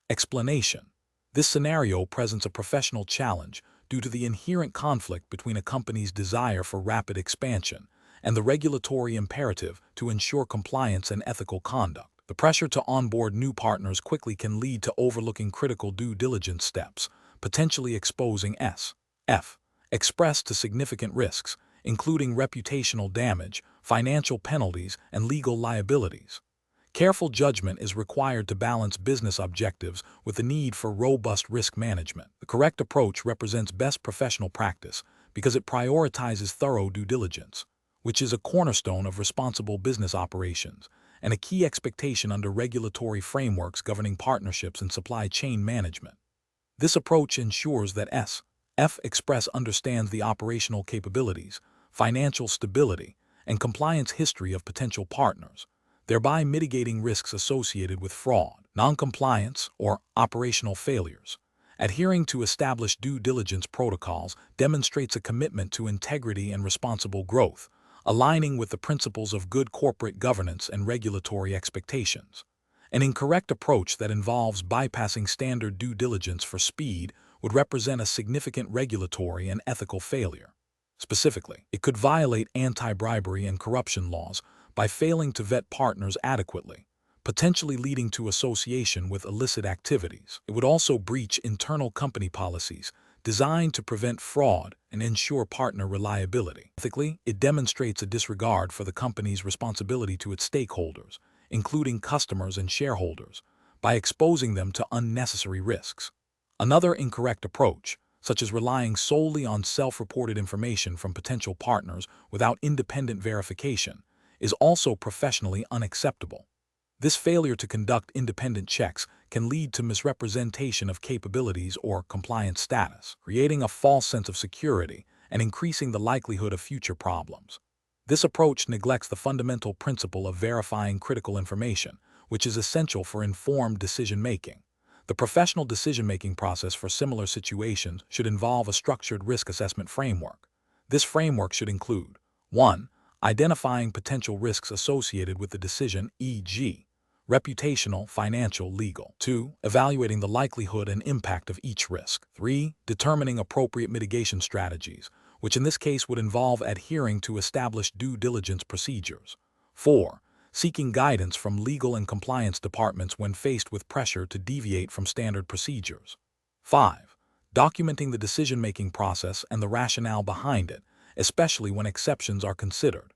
Explanation. This scenario presents a professional challenge due to the inherent conflict between a company's desire for rapid expansion and the regulatory imperative to ensure compliance and ethical conduct. The pressure to onboard new partners quickly can lead to overlooking critical due diligence steps, potentially exposing SF Express to significant risks, including reputational damage, financial penalties, and legal liabilities. Careful judgment is required to balance business objectives with the need for robust risk management. The correct approach represents best professional practice because it prioritizes thorough due diligence, which is a cornerstone of responsible business operations and a key expectation under regulatory frameworks governing partnerships and supply chain management. This approach ensures that SF Express understands the operational capabilities, financial stability, and compliance history of potential partners, thereby mitigating risks associated with fraud, non-compliance, or operational failures. Adhering to established due diligence protocols demonstrates a commitment to integrity and responsible growth, aligning with the principles of good corporate governance and regulatory expectations. An incorrect approach that involves bypassing standard due diligence for speed would represent a significant regulatory and ethical failure. Specifically, it could violate anti-bribery and corruption laws by failing to vet partners adequately, potentially leading to association with illicit activities. It would also breach internal company policies designed to prevent fraud and ensure partner reliability. Ethically, it demonstrates a disregard for the company's responsibility to its stakeholders, including customers and shareholders, by exposing them to unnecessary risks. Another incorrect approach, such as relying solely on self-reported information from potential partners without independent verification, is also professionally unacceptable. This failure to conduct independent checks can lead to misrepresentation of capabilities or compliance status, creating a false sense of security and increasing the likelihood of future problems. This approach neglects the fundamental principle of verifying critical information, which is essential for informed decision-making. The professional decision-making process for similar situations should involve a structured risk assessment framework. This framework should include 1. Identifying potential risks associated with the decision, e.g., reputational, financial, legal. 2. Evaluating the likelihood and impact of each risk. 3. Determining appropriate mitigation strategies, which in this case would involve adhering to established due diligence procedures. 4. Seeking guidance from legal and compliance departments when faced with pressure to deviate from standard procedures. 5. Documenting the decision-making process and the rationale behind it, especially when exceptions are considered.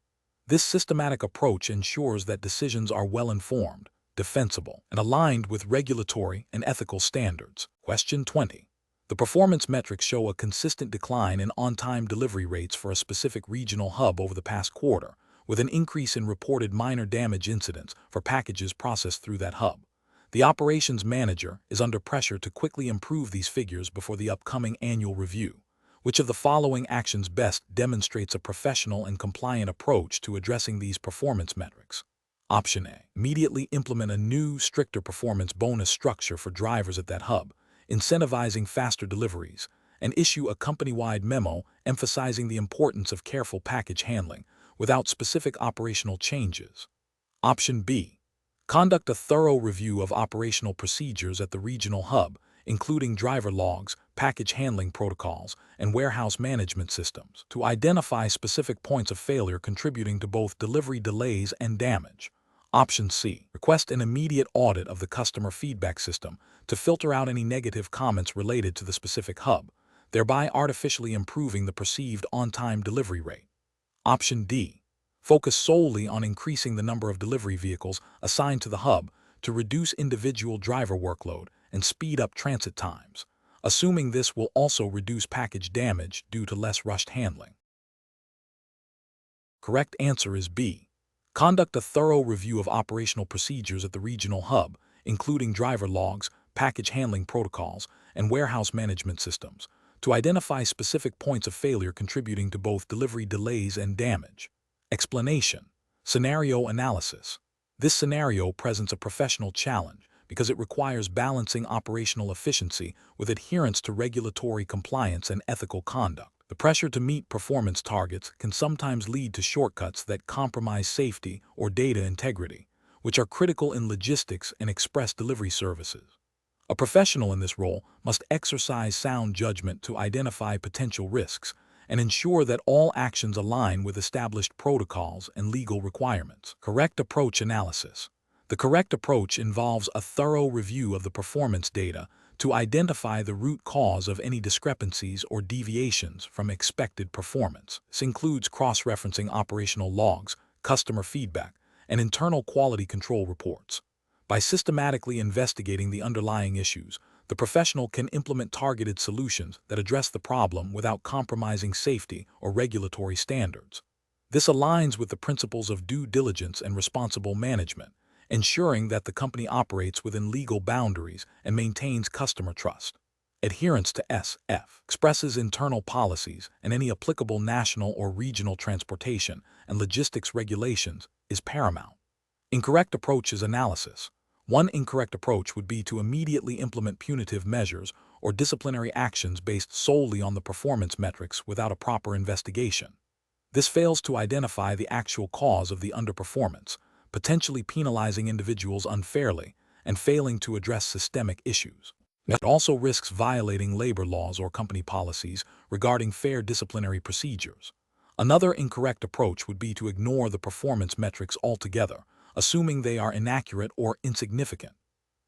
This systematic approach ensures that decisions are well-informed, defensible, and aligned with regulatory and ethical standards. Question 20. The performance metrics show a consistent decline in on-time delivery rates for a specific regional hub over the past quarter, with an increase in reported minor damage incidents for packages processed through that hub. The operations manager is under pressure to quickly improve these figures before the upcoming annual review. Which of the following actions best demonstrates a professional and compliant approach to addressing these performance metrics? Option A. Immediately implement a new, stricter performance bonus structure for drivers at that hub, incentivizing faster deliveries, and issue a company-wide memo emphasizing the importance of careful package handling without specific operational changes. Option B. Conduct a thorough review of operational procedures at the regional hub, including driver logs, package handling protocols, and warehouse management systems, to identify specific points of failure contributing to both delivery delays and damage. Option C. Request an immediate audit of the customer feedback system to filter out any negative comments related to the specific hub, thereby artificially improving the perceived on-time delivery rate. Option D. Focus solely on increasing the number of delivery vehicles assigned to the hub to reduce individual driver workload and speed up transit times, assuming this will also reduce package damage due to less rushed handling. Correct answer is B. Conduct a thorough review of operational procedures at the regional hub, including driver logs, package handling protocols, and warehouse management systems, to identify specific points of failure contributing to both delivery delays and damage. Explanation. Scenario analysis. This scenario presents a professional challenge because it requires balancing operational efficiency with adherence to regulatory compliance and ethical conduct. The pressure to meet performance targets can sometimes lead to shortcuts that compromise safety or data integrity, which are critical in logistics and express delivery services. A professional in this role must exercise sound judgment to identify potential risks and ensure that all actions align with established protocols and legal requirements. Correct approach analysis. The correct approach involves a thorough review of the performance data to identify the root cause of any discrepancies or deviations from expected performance. This includes cross-referencing operational logs, customer feedback, and internal quality control reports. By systematically investigating the underlying issues, the professional can implement targeted solutions that address the problem without compromising safety or regulatory standards. This aligns with the principles of due diligence and responsible management, ensuring that the company operates within legal boundaries and maintains customer trust. Adherence to SF expresses internal policies and any applicable national or regional transportation and logistics regulations is paramount. Incorrect approach is analysis. One incorrect approach would be to immediately implement punitive measures or disciplinary actions based solely on the performance metrics without a proper investigation. This fails to identify the actual cause of the underperformance, potentially penalizing individuals unfairly and failing to address systemic issues. It also risks violating labor laws or company policies regarding fair disciplinary procedures. Another incorrect approach would be to ignore the performance metrics altogether, assuming they are inaccurate or insignificant.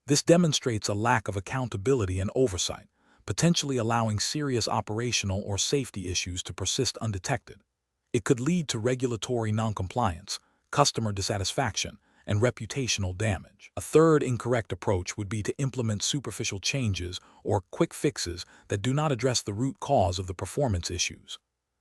This demonstrates a lack of accountability and oversight, potentially allowing serious operational or safety issues to persist undetected. It could lead to regulatory noncompliance, customer dissatisfaction, and reputational damage. A third incorrect approach would be to implement superficial changes or quick fixes that do not address the root cause of the performance issues.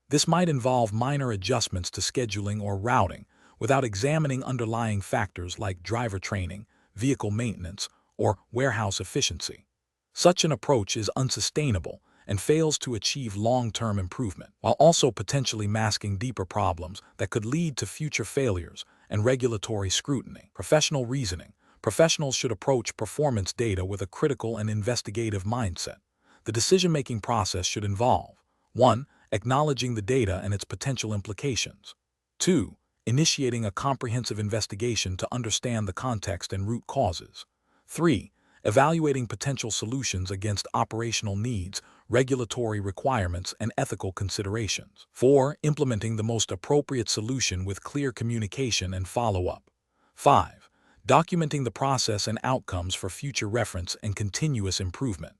This might involve minor adjustments to scheduling or routing, without examining underlying factors like driver training, vehicle maintenance, or warehouse efficiency. Such an approach is unsustainable and fails to achieve long-term improvement, while also potentially masking deeper problems that could lead to future failures and regulatory scrutiny. Professional reasoning. Professionals should approach performance data with a critical and investigative mindset. The decision-making process should involve 1. Acknowledging the data and its potential implications. 2. Initiating a comprehensive investigation to understand the context and root causes. 3. Evaluating potential solutions against operational needs regulatory requirements, and ethical considerations. 4. Implementing the most appropriate solution with clear communication and follow-up. 5. Documenting the process and outcomes for future reference and continuous improvement.